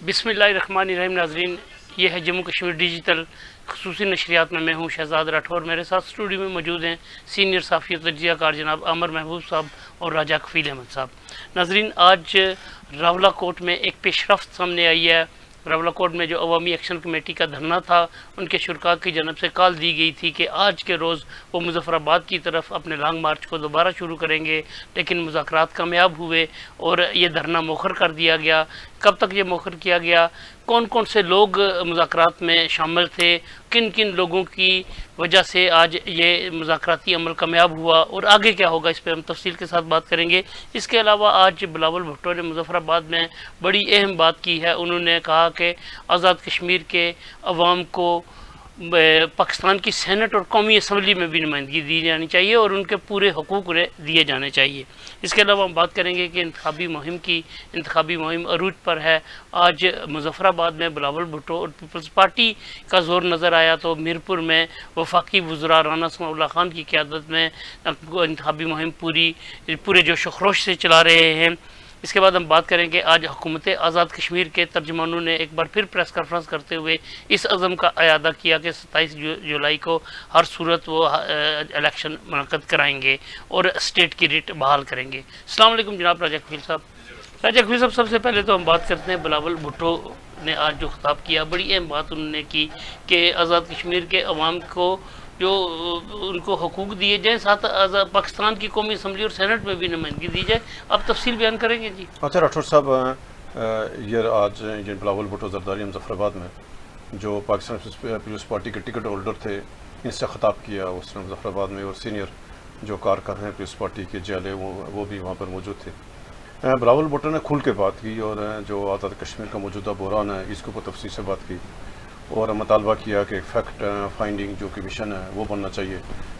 بسم اللہ الرحمن الرحیم. ناظرین، یہ ہے جموں کشمیر ڈیجیٹل خصوصی نشریات میں ہوں شہزاد راٹھور. میرے ساتھ اسٹوڈیو میں موجود ہیں سینئر صحافی تجزیہ کار جناب عامر محبوب صاحب اور راجہ کفیل احمد صاحب. ناظرین، آج راولہ کوٹ میں ایک پیش رفت سامنے آئی ہے. راولہ کوٹ میں جو عوامی ایکشن کمیٹی کا دھرنا تھا، ان کے شرکاء کی جانب سے کال دی گئی تھی کہ آج کے روز وہ مظفر آباد کی طرف اپنے لانگ مارچ کو دوبارہ شروع کریں گے، لیکن مذاکرات کامیاب ہوئے اور یہ دھرنا مؤخر کر دیا گیا. کب تک یہ مؤخر کیا گیا؟ کون کون سے لوگ مذاکرات میں شامل تھے؟ کن کن لوگوں کی وجہ سے آج یہ مذاکراتی عمل کامیاب ہوا اور آگے کیا ہوگا، اس پہ ہم تفصیل کے ساتھ بات کریں گے. اس کے علاوہ آج بلاول بھٹو نے مظفر آباد میں بڑی اہم بات کی ہے. انہوں نے کہا کہ آزاد کشمیر کے عوام کو پاکستان کی سینٹ اور قومی اسمبلی میں بھی نمائندگی دی جانی چاہیے اور ان کے پورے حقوق انہیں دیے جانے چاہیے. اس کے علاوہ ہم بات کریں گے کہ انتخابی مہم عروج پر ہے. آج مظفر آباد میں بلاول بھٹو اور پیپلز پارٹی کا زور نظر آیا تو میرپور میں وفاقی وزراء رانا ثناء اللہ خان کی قیادت میں انتخابی مہم پورے جوش و خروش سے چلا رہے ہیں. اس کے بعد ہم بات کریں گے آج حکومت آزاد کشمیر کے ترجمانوں نے ایک بار پھر پریس کانفرنس کرتے ہوئے اس عزم کا اعادہ کیا کہ 27 جولائی کو ہر صورت وہ الیکشن منعقد کرائیں گے اور اسٹیٹ کی ریٹ بحال کریں گے. السلام علیکم جناب راجہ کفیل صاحب. راجہ کفیل صاحب، سب سے پہلے تو ہم بات کرتے ہیں بلاول بھٹو نے آج جو خطاب کیا. بڑی اہم بات انہوں نے کی کہ آزاد کشمیر کے عوام کو جو ان کو حقوق دیے جائیں، ساتھ پاکستان کی قومی اسمبلی اور سینٹ میں بھی نمائندگی دی جائے. آپ تفصیل بیان کریں گے جی؟ اچھا راٹھور صاحب، یہ آج بلاول بھٹو زرداری مظفر آباد میں جو پاکستان پیپلز پارٹی کے ٹکٹ ہولڈر تھے، ان سے خطاب کیا. اس نے مظفر آباد میں اور سینئر جو کارکن ہیں پیپلز پارٹی کے جیلے وہ بھی وہاں پر موجود تھے. بلاول بھٹو نے کھل کے بات کی اور جو آزاد کشمیر کا موجودہ بحران ہے اس کے اوپر تفصیل سے بات کی اور مطالبہ کیا کہ فیکٹ فائنڈنگ جو کمیشن ہے وہ بننا چاہیے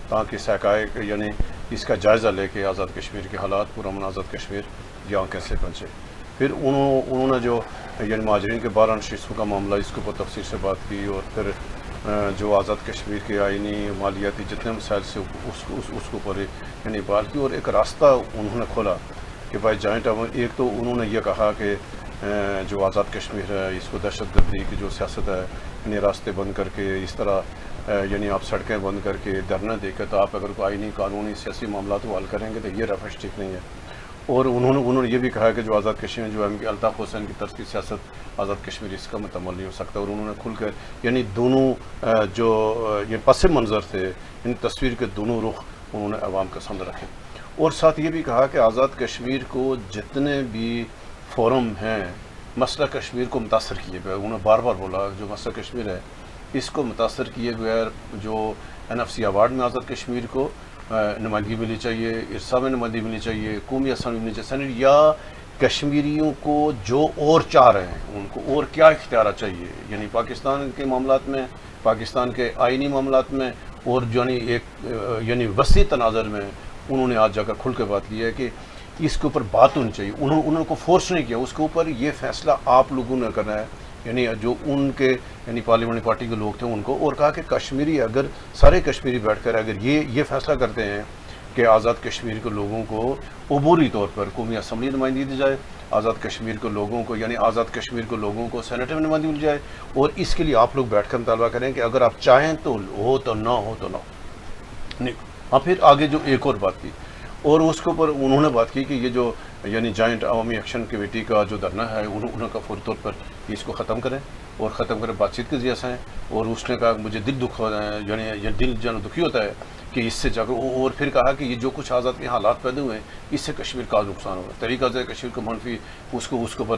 تاکہ حقائق یعنی اس کا جائزہ لے کے آزاد کشمیر کے حالات پرامن آزاد کشمیر یہاں کیسے پہنچے. پھر انہوں نے جو یعنی مہاجرین کے 12 نشستوں کا معاملہ اس کے اوپر تفصیل سے بات کی اور پھر جو آزاد کشمیر کے آئینی مالیاتی جتنے مسائل سے اس کے اوپر یعنی بات کی اور ایک راستہ انہوں نے کھولا کہ بھائی جوائنٹ. ایک تو انہوں نے یہ کہا کہ جو آزاد کشمیر ہے اس کو دہشت گردی کی جو سیاست ہے یعنی راستے بند کر کے اس طرح یعنی آپ سڑکیں بند کر کے دھرنا دے کے تو آپ اگر کوئی آئینی قانونی سیاسی معاملات کو حل کریں گے تو یہ روش ٹھیک نہیں ہے. اور انہوں نے یہ بھی کہا کہ جو آزاد کشمیر جو ایم پی الطاف حسین کی طرز کی سیاست آزاد کشمیر اس کا متعمل نہیں ہو سکتا. اور انہوں نے کھل کر یعنی دونوں جو یہ پس منظر تھے ان تصویر کے دونوں رخ انہوں نے عوام کے سامنے رکھے. اور ساتھ یہ بھی کہا کہ آزاد کشمیر کو جتنے بھی فورم ہیں مسئلہ کشمیر کو متاثر کیے بغیر، انہوں نے بار بار بولا جو مسئلہ کشمیر ہے اس کو متاثر کیے بغیر جو NFC ایوارڈ میں آزاد کشمیر کو نمائندگی ملنی چاہیے، ارسا میں نمائندگی ملنی چاہیے، قومی اسمبلی ملنی چاہیے، سینٹ، یا کشمیریوں کو جو اور چاہ رہے ہیں ان کو اور کیا اختیارات چاہیے یعنی پاکستان کے معاملات میں، پاکستان کے آئینی معاملات میں اور جو ایک یعنی وسیع تناظر میں. انہوں نے آج جا کر کھل کے بات کی ہے کہ اس کے اوپر بات ہونی چاہیے. انہوں کو فورس نہیں کیا، اس کے اوپر یہ فیصلہ آپ لوگوں نے کرنا ہے یعنی جو ان کے یعنی پارلیمنٹ پارٹی کے لوگ تھے ان کو. اور کہا کہ کشمیری اگر سارے کشمیری بیٹھ کر اگر یہ فیصلہ کرتے ہیں کہ آزاد کشمیر کے لوگوں کو عبوری طور پر قومی اسمبلی نمائندگی دی جائے، آزاد کشمیر کے لوگوں کو یعنی آزاد کشمیر کے لوگوں کو سینٹ میں نمائندگی مل جائے، اور اس کے لیے آپ لوگ بیٹھ کر مطالبہ کریں کہ اگر آپ چاہیں تو ہو تو نہ ہو تو نہ نہیں. ہاں، پھر آگے جو ایک اور بات کی اور اس کے اوپر انہوں نے بات کی کہ یہ جو یعنی جوائنٹ عوامی ایکشن کمیٹی کا جو دھرنا ہے انہوں کا فوری طور پر اس کو ختم کریں اور ختم کریں بات چیت کے ذریعے سے. اور اس نے کہا مجھے دل دکھ یعنی یہ دل جو دکھی ہوتا ہے کہ اس سے جا کر، اور پھر کہا کہ یہ جو کچھ آزاد کے حالات پیدا ہوئے ہیں اس سے کشمیر کا نقصان ہوگا، طریقہ سے کشمیر کو منفی اس کے اوپر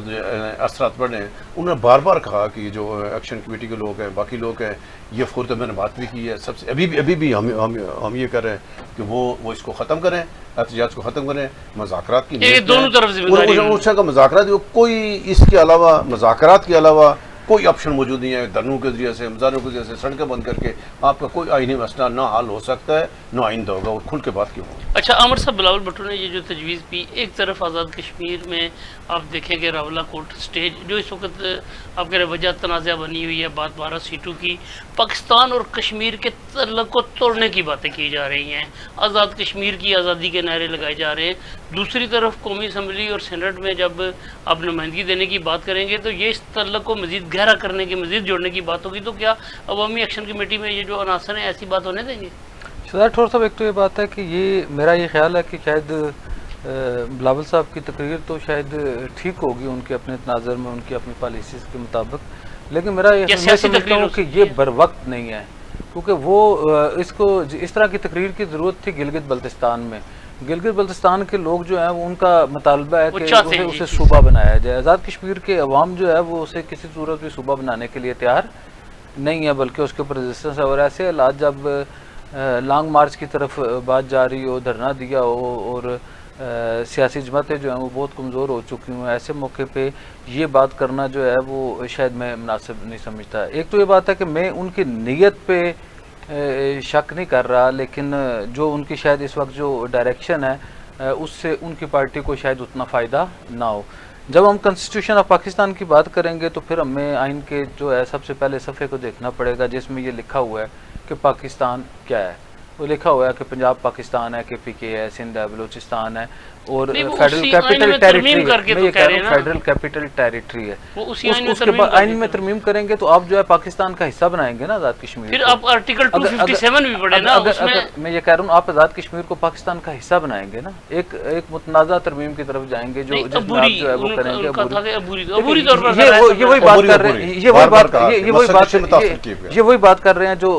اثرات پڑ رہے ہیں. انہوں نے بار بار کہا کہ یہ جو ایکشن کمیٹی کے لوگ ہیں باقی لوگ ہیں یہ فوری طور میں نے بات بھی کی ہے سب سے، ابھی بھی ہم یہ کر رہے ہیں کہ وہ اس کو ختم کریں، احتجاج کو ختم کریں. مذاکرات کی دونوں طرف ذمہ داری کا مذاکرات کوئی اس کے علاوہ مذاکرات کے علاوہ کوئی آپشن موجود نہیں ہے. دھرنوں کے ذریعے سے, مظاہروں کے ذریعے سے, سڑکیں بند کر کے آپ کا کوئی آئینی مسئلہ نہ حل ہو سکتا ہے نہ آئندہ ہوگا, اور کھل کے بات کیوں. اچھا عامر صاحب, بلاول بھٹو نے یہ جو تجویز کی, ایک طرف آزاد کشمیر میں آپ دیکھیں کہ راولہ کوٹ اسٹیج جو اس وقت آپ کہہ رہے وجہ تنازع بنی ہوئی ہے, بات 12 سیٹوں کی, پاکستان اور کشمیر کے تعلق کو توڑنے کی باتیں کی جا رہی ہیں, آزاد کشمیر کی آزادی کے نعرے لگائے جا رہے ہیں. دوسری طرف قومی اسمبلی اور سینٹ میں جب آپ نمائندگی دینے کی بات کریں گے تو یہ اس تعلق کو مزید گہرا کرنے کی, مزید جوڑنے کی بات ہوگی. تو کیا عوامی ایکشن کمیٹی میں یہ جو عناصر ہیں ایسی بات ہونے دیں گے؟ شہزاد ٹھور صاحب, ایک تو یہ بات ہے کہ میرا یہ خیال ہے کہ شاید بلاول صاحب کی تقریر تو شاید ٹھیک ہوگی ان کے اپنے تناظر میں, ان کی اپنی پالیسیز کے مطابق, لیکن میں سمجھتا ہوں کہ یہ بر وقت نہیں ہے, کیونکہ وہ اس طرح کی تقریر کی ضرورت تھی گلگت بلتستان میں. گلگت بلتستان کے لوگ جو ہیں وہ ان کا مطالبہ ہے کہ اسے صوبہ بنایا جائے. آزاد کشمیر کے عوام جو ہے وہ اسے کسی صورت بھی صوبہ بنانے کے لیے تیار نہیں ہے, بلکہ اس کے اوپر ریزسٹنس ہے. اور ایسے حالات جب لانگ مارچ کی طرف بات جاری ہو, دھرنا دیا ہو, اور سیاسی جماعتیں جو ہیں وہ بہت کمزور ہو چکی ہوں, ایسے موقع پہ یہ بات کرنا جو ہے وہ شاید میں مناسب نہیں سمجھتا. ایک تو یہ بات ہے کہ میں ان کی نیت پہ شک نہیں کر رہا, لیکن جو ان کی شاید اس وقت جو ڈائریکشن ہے اس سے ان کی پارٹی کو شاید اتنا فائدہ نہ ہو. جب ہم کنسٹیٹیوشن آف پاکستان کی بات کریں گے تو پھر ہمیں آئین کے جو ہے سب سے پہلے صفحے کو دیکھنا پڑے گا, جس میں یہ لکھا ہوا ہے کہ پاکستان کیا ہے. وہ لکھا ہوا ہے کہ پنجاب پاکستان ہے, کے پی کے ہے, سندھ ہے, بلوچستان ہے, اور فیڈرل کیپٹل ٹیریٹری ہے. میں یہ کہہ رہا ہوں فیڈرل کیپٹل ٹیریٹری ہے. اس کے بعد آئین میں ترمیم کریں گے تو آپ جو ہے پاکستان کا حصہ بنائیں گے نا آزاد کشمیر. پھر آپ آرٹیکل 257 بھی پڑھیں نا اس میں. میں یہ کہہ رہا ہوں آپ آزاد کشمیر کو پاکستان کا حصہ بنائیں گے نا, ایک متنازع ترمیم کی طرف جائیں گے جو جو ہے وہ کریں گے. یہ وہی بات کر رہے ہیں, یہ وہی بات کر رہے ہیں جو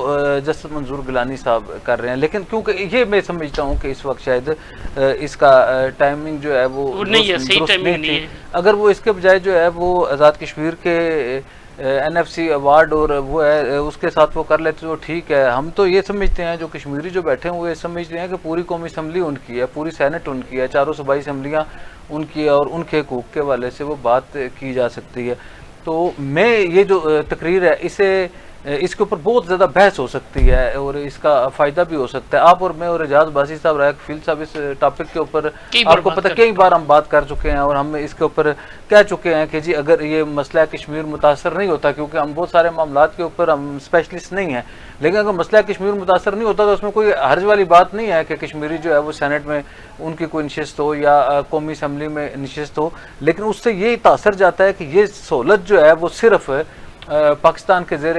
جسٹس منظور گیلانی صاحب کر رہے ہیں. لیکن کیونکہ یہ میں سمجھتا ہوں کہ اس وقت شاید اس کا ٹائمنگ جو ہے وہ نہیں ہے, صحیح ٹائمنگ نہیں ہے. اگر وہ اس کے بجائے جو ہے وہ آزاد کشمیر کے این ایف سی ایوارڈ اور وہ ہے اس کے ساتھ وہ کر لیتے تو ٹھیک ہے. ہم تو یہ سمجھتے ہیں, جو کشمیری جو بیٹھے ہیں وہ یہ سمجھتے ہیں کہ پوری قومی اسمبلی ان کی ہے, پوری سینٹ ان کی ہے, چاروں صوبائی اسمبلیاں ان کی ہے, اور ان کے حقوق کے حوالے سے وہ بات کی جا سکتی ہے. تو میں یہ جو تقریر ہے اس کے اوپر بہت زیادہ بحث ہو سکتی ہے اور اس کا فائدہ بھی ہو سکتا ہے. آپ اور میں اور اعجاز باسی صاحب, رائق فیل صاحب اس ٹاپک کے اوپر آپ کو پتہ کئی بار ہم بات کر چکے ہیں, اور ہم اس کے اوپر کہہ چکے ہیں کہ جی اگر یہ مسئلہ کشمیر متاثر نہیں ہوتا, کیونکہ ہم بہت سارے معاملات کے اوپر ہم اسپیشلسٹ نہیں ہیں, لیکن اگر مسئلہ کشمیر متاثر نہیں ہوتا تو اس میں کوئی حرج والی بات نہیں ہے کہ کشمیری جو ہے وہ سینٹ میں ان کی کوئی نشست ہو یا قومی اسمبلی میں نشست ہو. لیکن اس سے یہ تاثر جاتا ہے کہ یہ سہولت جو ہے وہ صرف پاکستان کے زیر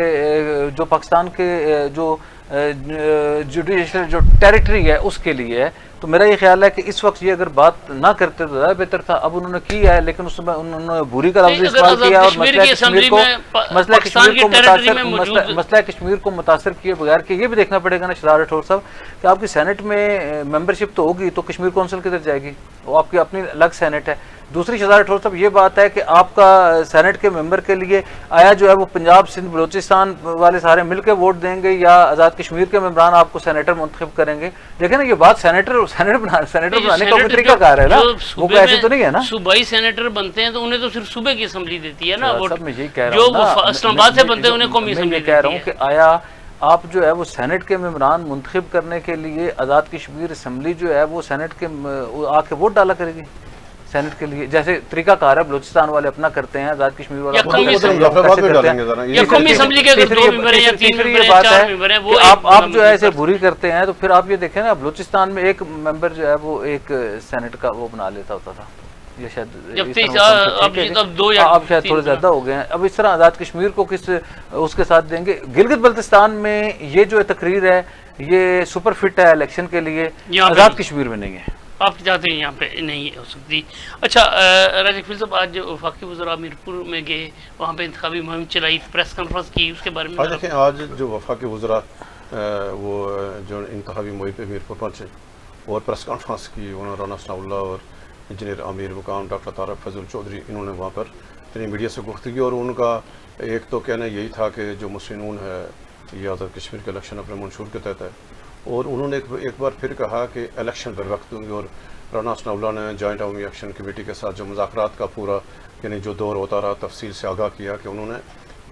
جو پاکستان کے جو جوڈیشل جو ٹیریٹری ہے اس کے لیے ہے. تو میرا یہ خیال ہے کہ اس وقت یہ اگر بات نہ کرتے تو زیادہ بہتر تھا. اب انہوں نے کی ہے, لیکن اس میں انہوں نے بری کا لفظ استعمال کیا اور مسئلہ کشمیر کو متاثر کیے بغیر کہ یہ بھی دیکھنا پڑے گا نا شہزاد ٹھور صاحب کہ آپ کی سینٹ میں ممبرشپ تو ہوگی, تو کشمیر کونسل کدھر جائے گی؟ وہ آپ کی اپنی الگ سینٹ ہے. دوسری شہزاد ٹھور صاحب یہ بات ہے کہ آپ کا سینٹ کے ممبر کے لیے آیا جو ہے وہ پنجاب سندھ بلوچستان والے سارے مل کے ووٹ دیں گے یا آزاد کشمیر کے ممبران آپ کو سینیٹر منتخب کریں گے؟ دیکھیں نا یہ بات سینیٹر بنانے کا طریقہ کار ہے نا, وہ ایسے تو نہیں ہے نا. صوبائی سینیٹر بنتے ہیں تو انہیں تو صرف صوبے کی اسمبلی دیتی ہے نا, میں یہی کہہ رہا ہوں جو اسلام آباد سے بنتے ہیں انہیں قومی اسمبلی کہہ رہا ہوں کہ آیا آپ جو ہے وہ سینٹ کے ممبران منتخب کرنے کے لیے آزاد کشمیر اسمبلی جو ہے وہ سینٹ کے آ کے ووٹ ڈالا کرے گی سینٹ کے لیے, جیسے طریقہ کار ہے بلوچستان والے اپنا کرتے ہیں, آزاد کشمیر والے آپ جو ہے اسے بری کرتے ہیں. تو پھر آپ یہ دیکھیں نا بلوچستان میں ایک ممبر جو ہے وہ ایک سینٹ کا وہ بنا لیتا ہوتا تھا, یہ شاید اب شاید تھوڑے زیادہ ہو گئے ہیں. اب اس طرح آزاد کشمیر کو کس اس کے ساتھ دیں گے؟ گلگت بلتستان میں یہ جو تقریر ہے یہ سپر فٹ ہے الیکشن کے لیے, آزاد کشمیر میں نہیں ہے. آپ چاہتے ہیں یہاں پہ نہیں ہو سکتی. اچھا راجہ فیل صاحب, آج وفاقی وزراء میرپور میں گئے, وہاں پہ انتخابی مہم چلائی, پریس کانفرنس کی, اس کے بارے میں دیکھیں آج جو وفاقی وزراء وہ جو انتخابی مہم پہ میرپور پہنچے اور پریس کانفرنس کی, انہوں نے رانا ثناء اللہ اور انجینئر عامر مقام ڈاکٹر طارق فضل چودھری انہوں نے وہاں پر میڈیا سے گفتگی, اور ان کا ایک تو کہنا یہی تھا کہ جو مسلم نون ہے یہ آزاد کشمیر کے الیکشن اپنے منشور کے تحت ہے, اور انہوں نے ایک بار پھر کہا کہ الیکشن بر وقت ہوں گے. اور رانا ثناء اللہ نے جوائنٹ عوامی ایکشن کمیٹی کے ساتھ جو مذاکرات کا پورا یعنی جو دور ہوتا رہا تفصیل سے آگاہ کیا کہ انہوں نے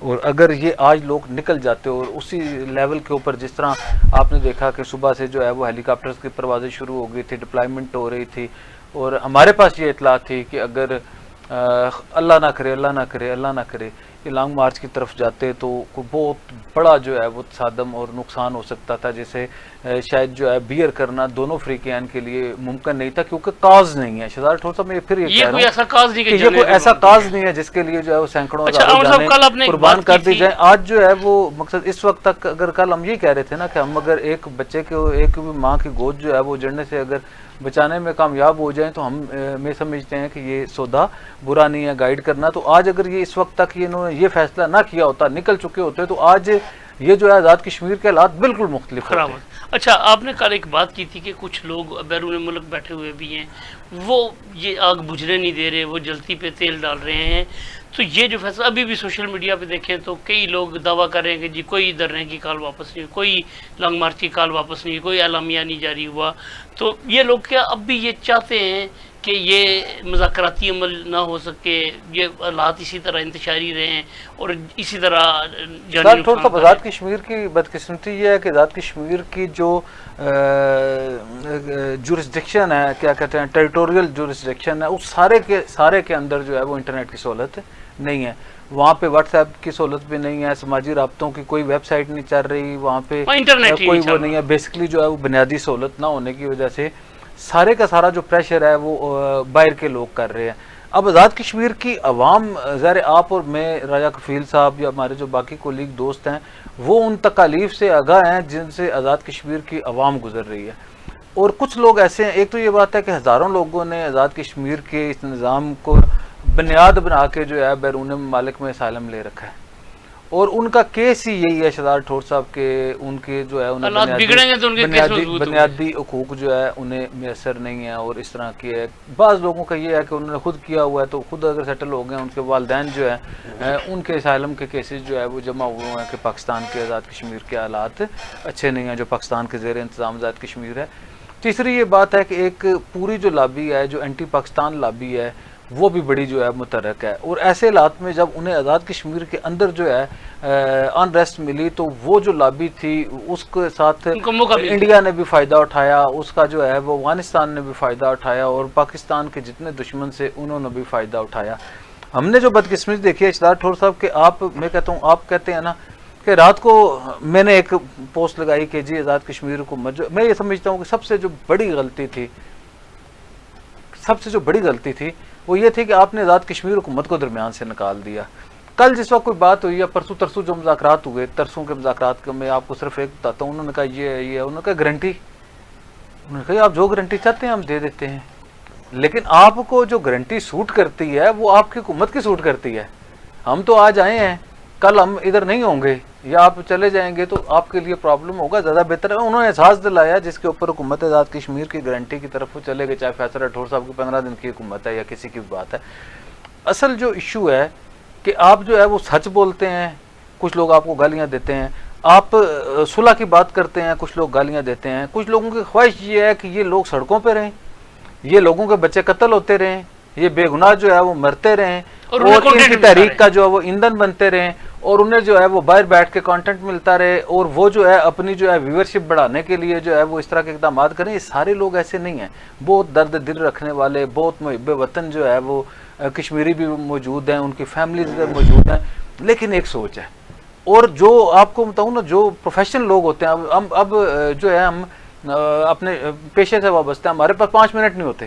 اور اگر یہ آج لوگ نکل جاتے اور اسی لیول کے اوپر جس طرح آپ نے دیکھا کہ صبح سے جو ہے وہ ہیلی کاپٹرز کی پروازیں شروع ہو گئی تھی، ڈپلائمنٹ ہو رہی تھی، اور ہمارے پاس یہ اطلاع تھی کہ اگر اللہ نہ کرے اللہ نہ کرے اللہ نہ کرے یہ لانگ مارچ کی طرف جاتے تو کوئی بہت بڑا جو ہے وہ تصادم اور نقصان ہو سکتا تھا، جسے شاید جو ہے بیئر کرنا دونوں فریقین کے لیے ممکن نہیں تھا، کیونکہ کاز نہیں ہے. شہزاد ٹھور صاحب میں پھر یہ کہہ رہا ہوں ایسا کاز نہیں کہ یہ کوئی ایسا کاز نہیں ہے جس کے لیے جو ہے وہ سینکڑوں ہزاروں جانیں قربان کر دی جائیں. آج جو ہے وہ مقصد اس وقت تک اگر کل ہم یہ کہہ رہے تھے نا کہ ہم اگر ایک بچے کو ایک بھی ماں کی گود جو ہے وہ جڑنے سے اگر بچانے میں کامیاب ہو جائیں تو ہم میں سمجھتے ہیں کہ یہ سودا برا نہیں ہے گائیڈ کرنا. تو آج اگر یہ اس وقت تک انہوں نے یہ فیصلہ نہ کیا ہوتا، نکل چکے ہوتے، تو آج یہ جو ہے آزاد کشمیر کے حالات بالکل مختلف خراب ہوتے. اچھا، آپ نے کل ایک بات کی تھی کہ کچھ لوگ بیرون ملک بیٹھے ہوئے بھی ہیں، وہ یہ آگ بجھنے نہیں دے رہے، وہ جلتی پہ تیل ڈال رہے ہیں. تو یہ جو فیصلہ ابھی بھی سوشل میڈیا پہ دیکھیں تو کئی لوگ دعویٰ کر رہے ہیں کہ جی کوئی دھرنے کی کال واپس نہیں ہوئی، کوئی لانگ مارچ کی کال واپس نہیں ہوئی، کوئی اعلامیہ نہیں جاری ہوا. تو یہ لوگ کیا اب بھی یہ چاہتے ہیں کہ یہ مذاکراتی عمل نہ ہو سکے، یہ حالات اسی طرح انتشاری رہیں اور اسی طرح جانی تھوڑا سا آزاد کشمیر کی بدقسمتی یہ ہے کہ آزاد کشمیر کی جو جورسڈکشن ہے، کیا کہتے ہیں ٹیریٹوریل جورسڈکشن ہے، اس سارے کے اندر جو ہے وہ انٹرنیٹ کی سہولت نہیں ہے. وہاں پہ واٹس ایپ کی سہولت بھی نہیں ہے، سماجی رابطوں کی کوئی ویب سائٹ نہیں چل رہی، وہاں پہ کوئی وہ نہیں ہے. بیسکلی جو ہے وہ بنیادی سہولت نہ ہونے کی وجہ سے سارے کا سارا جو پریشر ہے وہ باہر کے لوگ کر رہے ہیں. اب آزاد کشمیر کی عوام، ظاہر آپ اور میں، راجہ کفیل صاحب یا ہمارے جو باقی کولیگ دوست ہیں، وہ ان تکالیف سے آگاہ ہیں جن سے آزاد کشمیر کی عوام گزر رہی ہے. اور کچھ لوگ ایسے ہیں، ایک تو یہ بات ہے کہ ہزاروں لوگوں نے آزاد کشمیر کے اس نظام کو بنیاد بنا کے جو ہے بیرون ممالک میں اسائلم لے رکھا ہے، اور ان کا کیس ہی یہی ہے شہزاد ٹھور صاحب کے ان کے جو ہے بنیادی حقوق جو ہے انہیں میسر نہیں ہے. اور اس طرح کی ہے، بعض لوگوں کا یہ ہے کہ انہوں نے خود کیا ہوا ہے تو خود اگر سیٹل ہو گئے، ان کے والدین جو ہے ان کے اسائلم کے کیسز جو ہے وہ جمع ہوئے ہیں کہ پاکستان کے آزاد کشمیر کے حالات اچھے نہیں ہیں جو پاکستان کے زیر انتظام آزاد کشمیر ہے. تیسری یہ بات ہے کہ ایک پوری جو لابی ہے، جو اینٹی پاکستان لابی ہے، وہ بھی بڑی جو ہے متحرک ہے. اور ایسے حالات میں جب انہیں آزاد کشمیر کے اندر جو ہے انریسٹ ملی تو وہ جو لابی تھی اس کے ساتھ انڈیا نے بھی فائدہ اٹھایا، اس کا جو ہے وہ افغانستان نے بھی فائدہ اٹھایا، اور پاکستان کے جتنے دشمن سے انہوں نے بھی فائدہ اٹھایا. ہم نے جو بدقسمتی دیکھی ہے شہزاد ٹھور صاحب کہ میں کہتا ہوں، آپ کہتے ہیں نا کہ رات کو میں نے ایک پوسٹ لگائی کہ جی آزاد کشمیر کو میں یہ سمجھتا ہوں کہ سب سے جو بڑی غلطی تھی وہ یہ تھی کہ آپ نے آزاد کشمیر حکومت کو درمیان سے نکال دیا. کل جس وقت کوئی بات ہوئی ہے، پرسوں ترسوں جو مذاکرات ہوئے، ترسوں کے مذاکرات کے میں آپ کو صرف ایک بتاتا ہوں. انہوں نے کہا یہ انہوں نے کہا گارنٹی، انہوں نے کہا آپ جو گارنٹی چاہتے ہیں ہم دے دیتے ہیں، لیکن آپ کو جو گارنٹی سوٹ کرتی ہے وہ آپ کی حکومت کی سوٹ کرتی ہے. ہم تو آج آئے ہیں، کل ہم ادھر نہیں ہوں گے یا آپ چلے جائیں گے تو آپ کے لیے پرابلم ہوگا. زیادہ بہتر ہے انہوں نے احساس دلایا جس کے اوپر حکومت آزاد کشمیر کی گارنٹی کی طرف وہ چلے گئے، چاہے فیصل ٹھور صاحب کی 15 دن کی حکومت ہے یا کسی کی بات ہے. اصل جو ایشو ہے کہ آپ جو ہے وہ سچ بولتے ہیں، کچھ لوگ آپ کو گالیاں دیتے ہیں، آپ صلح کی بات کرتے ہیں، کچھ لوگ گالیاں دیتے ہیں. کچھ لوگوں کی خواہش یہ ہے کہ یہ لوگ سڑکوں پہ رہیں، یہ لوگوں کے بچے قتل ہوتے رہیں، یہ بے گناہ جو ہے وہ مرتے رہیں، اور ان کی تحریک کا جو ہے وہ ایندھن بنتے رہیں، اور انہیں جو ہے وہ باہر بیٹھ کے کانٹینٹ ملتا رہے، اور وہ جو ہے اپنی جو ہے ویورشپ بڑھانے کے لیے جو ہے وہ اس طرح کے اقدامات کریں. یہ سارے لوگ ایسے نہیں ہیں، بہت درد دل رکھنے والے، بہت محب وطن جو ہے وہ کشمیری بھی موجود ہیں، ان کی فیملیز موجود ہیں، لیکن ایک سوچ ہے. اور جو آپ کو بتاؤں نا، جو پروفیشنل لوگ ہوتے ہیں، اب جو ہے ہم اپنے پیشے سے وابستہ ہیں، ہمارے پاس 5 منٹ نہیں ہوتے.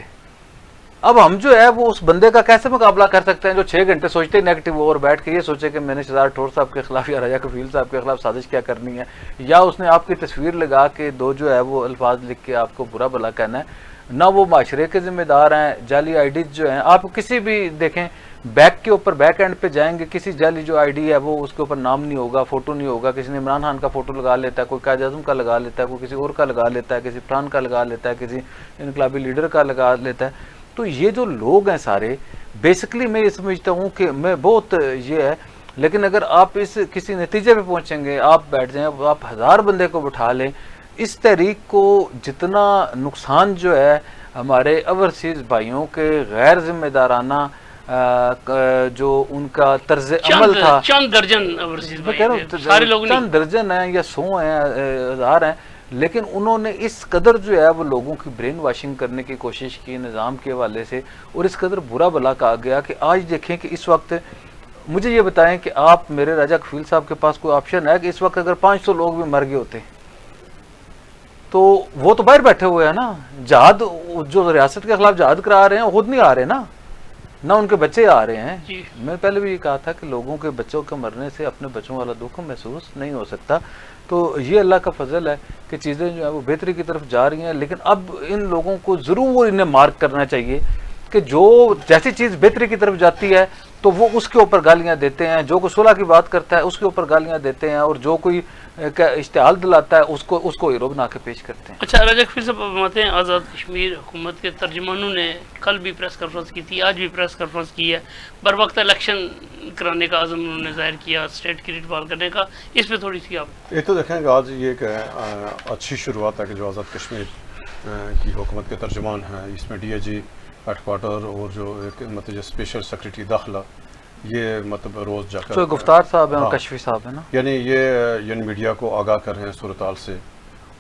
اب ہم جو ہے وہ اس بندے کا کیسے مقابلہ کر سکتے ہیں جو 6 گھنٹے سوچتے ہیں نیگیٹو اور بیٹھ کے یہ سوچے کہ میں نے شہزاد ٹھور صاحب کے خلاف یا راجہ کفیل صاحب کے خلاف سازش کیا کرنی ہے، یا اس نے آپ کی تصویر لگا کے دو جو ہے وہ الفاظ لکھ کے آپ کو برا بھلا کہنا ہے. نہ وہ معاشرے کے ذمہ دار ہیں. جعلی آئی ڈیز جو ہیں، آپ کسی بھی دیکھیں بیک کے اوپر بیک اینڈ پہ جائیں گے، کسی جعلی جو آئی ڈی ہے وہ اس کے اوپر نام نہیں ہوگا، فوٹو نہیں ہوگا. کسی نے عمران خان کا فوٹو لگا لیتا ہے، کوئی قائد اعظم کا لگا لیتا ہے، کوئی کسی اور کا لگا لیتا ہے، کسی فلان کا لگا لیتا ہے، کسی انقلابی لیڈر کا لگا لیتا ہے. تو یہ جو لوگ ہیں سارے بیسکلی میں یہ سمجھتا ہوں کہ میں بہت یہ ہے، لیکن اگر آپ اس کسی نتیجے پہ پہنچیں گے، آپ بیٹھ جائیں، آپ 1000 بندے کو بٹھا لیں، اس تحریک کو جتنا نقصان جو ہے ہمارے اوورسیز بھائیوں کے غیر ذمہ دارانہ جو ان کا طرز عمل تھا، چند درجن overseas میں کہہ رہا بھائی، سارے لوگ ہوں نہیں. چند درجن ہیں یا 100 ہیں، 1000 ہیں، لیکن انہوں نے اس قدر جو ہے وہ لوگوں کی برین واشنگ کرنے کی کوشش کی نظام کے حوالے سے، اور اس قدر برا بلا کہا گیا کہ آج دیکھیں کہ اس وقت مجھے یہ بتائیں کہ آپ میرے راجہ کفیل صاحب کے پاس کوئی آپشن ہے کہ اس وقت اگر 500 لوگ بھی مر گئے ہوتے تو وہ تو باہر بیٹھے ہوئے ہیں نا، جہاد جو ریاست کے خلاف جہاد کرا رہے ہیں وہ خود نہیں آ رہے نا، نہ ان کے بچے آ رہے ہیں. جی. میں پہلے بھی یہ کہا تھا کہ لوگوں کے بچوں کے مرنے سے اپنے بچوں والا دکھ محسوس نہیں ہو سکتا. تو یہ اللہ کا فضل ہے کہ چیزیں جو ہیں وہ بہتری کی طرف جا رہی ہیں، لیکن اب ان لوگوں کو ضرور انہیں مارک کرنا چاہیے کہ جو جیسی چیز بہتری کی طرف جاتی ہے تو وہ اس کے اوپر گالیاں دیتے ہیں، جو کوئی صلح کی بات کرتا ہے اس کے اوپر گالیاں دیتے ہیں، اور جو کوئی اشتعال دلاتا ہے اس کو ہیرو بنا کے پیش کرتے ہیں. اچھا راجہ کفیل صاحب فرماتے ہیں آزاد کشمیر حکومت کے ترجمانوں نے کل بھی پریس کانفرنس کی تھی، آج بھی پریس کانفرنس کی ہے، بر وقت الیکشن کرانے کا عزم انہوں نے ظاہر کیا، اسٹیٹ کی ریٹ بحال کرنے کا. اس پہ تھوڑی سی آپ ایک تو دیکھیں کہ آج یہ ایک اچھی شروعات ہے کہ جو آزاد کشمیر کی حکومت کے ترجمان ہیں، اس میں D A G head quarter اور جو ایک مطلب اسپیشل سیکرٹری داخلہ یہ مطلب روز جا کر تو گفتار صاحب ہیں اور کشفی صاحب ہیں نا، یعنی یہ میڈیا کو آگاہ کر رہے ہیں صورتحال سے،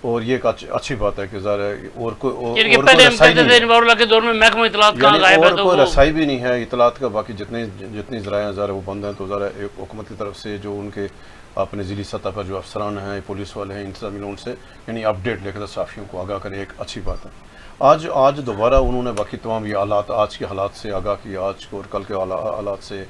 اور یہ ایک اچھی بات ہے کہ ظاہر ہے اور یعنی کہ پہلے ہم کہتے تھے انوار اللہ کے دور میں محکمہ اطلاعات کہاں غائب ہے، اور تو کوئی وہ رسائی بھی نہیں ہے اطلاعات کا، باقی جتنی ذرائع ہیں ظاہر وہ بند ہیں. تو ظاہر ایک حکومت کی طرف سے جو ان کے اپنے ضلعی سطح پر جو افسران ہیں، پولیس والے ہیں، انتظامی لوگوں سے یعنی اپڈیٹ لے کر صحافیوں کو آگاہ کرے، ایک اچھی بات ہے. آج دوبارہ انہوں نے باقی تمام یہ حالات، آج کے حالات سے آگاہ کیا، آج اور کل کے حالات سے،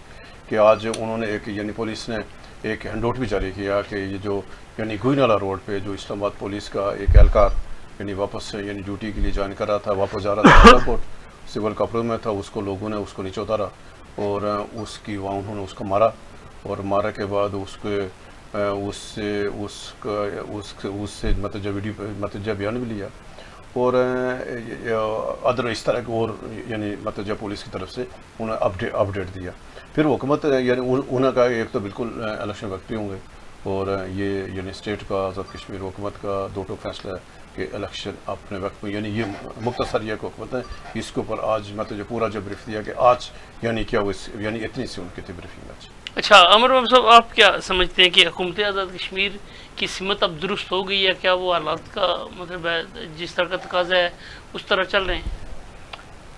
کہ آج انہوں نے ایک یعنی پولیس نے ایک ہینڈ آؤٹ بھی جاری کیا کہ یہ جو یعنی گوئینالہ روڈ پہ جو اسلام آباد پولیس کا ایک اہلکار یعنی واپس یعنی ڈیوٹی کے لیے جوائن کر رہا تھا، واپس جا رہا تھا ایئرپورٹ، سول کپڑوں میں تھا، اس کو لوگوں نے اس کو نیچے اتارا اور وہاں انہوں نے اس کو مارا، اور مارا کے بعد اس سے متوجہ بیان بھی لیا، اور ادر اس طرح کے اور یعنی متوجہ پولیس کی طرف سے انہیں اپڈیٹ دیا. پھر حکومت یعنی انہوں نے کہا ایک تو بالکل الیکشن وقت پہ ہوں گے، اور یہ یعنی اسٹیٹ کا آزاد کشمیر حکومت کا دو ٹوک فیصلہ ہے کہ الیکشن اپنے وقت میں، یعنی یہ مختصر یہ حکومت ہے، اس کے اوپر آج مطلب پورا جو بریف دیا کہ آج یعنی کیا وہ یعنی اتنی سی ان کی تھی بریفنگ آج. اچھا عمر محمد صاحب، آپ کیا سمجھتے ہیں کہ حکومت آزاد کشمیر کی سمت اب درست ہو گئی ہے؟ کیا وہ حالات کا مطلب ہے جس طرح کا تقاضا ہے اس طرح چل رہے ہیں؟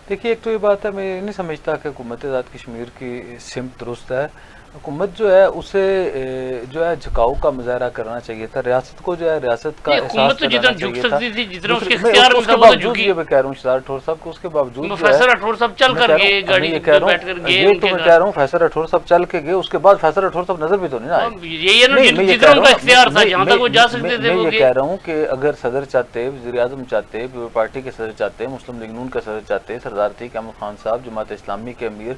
دیکھیے ایک تو یہ بات ہے، میں یہ نہیں سمجھتا کہ حکومت آزاد کشمیر کی سمت درست ہے. حکومت جو ہے اسے جو ہے جھکاؤ کا مظاہرہ کرنا چاہیے تھا، ریاست کو جو ہے ریاست کا حکومت تو جتنا جھک چاہیے تھا. سکتی تھی، جتنا اس کے اختیار میں تھا وہ تو جھکی. یہ میں کہہ رہا ہوں شہزاد راٹھور صاحب کو، اس کے باوجود فیصل راٹھور صاحب چل کر گئے، گاڑی میں بیٹھ کر گئے، یہ تو میں کہہ رہا ہوں فیصل راٹھور صاحب چل کے گئے، اس کے بعد فیصل راٹھور صاحب نظر بھی تو نہیں آئے. یہی ہے نا جتنا ان کا اختیار تھا، جہاں تک وہ جا سکتے تھے وہ میں یہ کہہ رہا ہوں کہ اگر صدر چاہتے، وزیر اعظم چاہتے، پارٹی کے صدر چاہتے، مسلم لیگ نون کا صدر چاہتے، سردار عتیق احمد خان صاحب جماعت اسلامی کے امیر،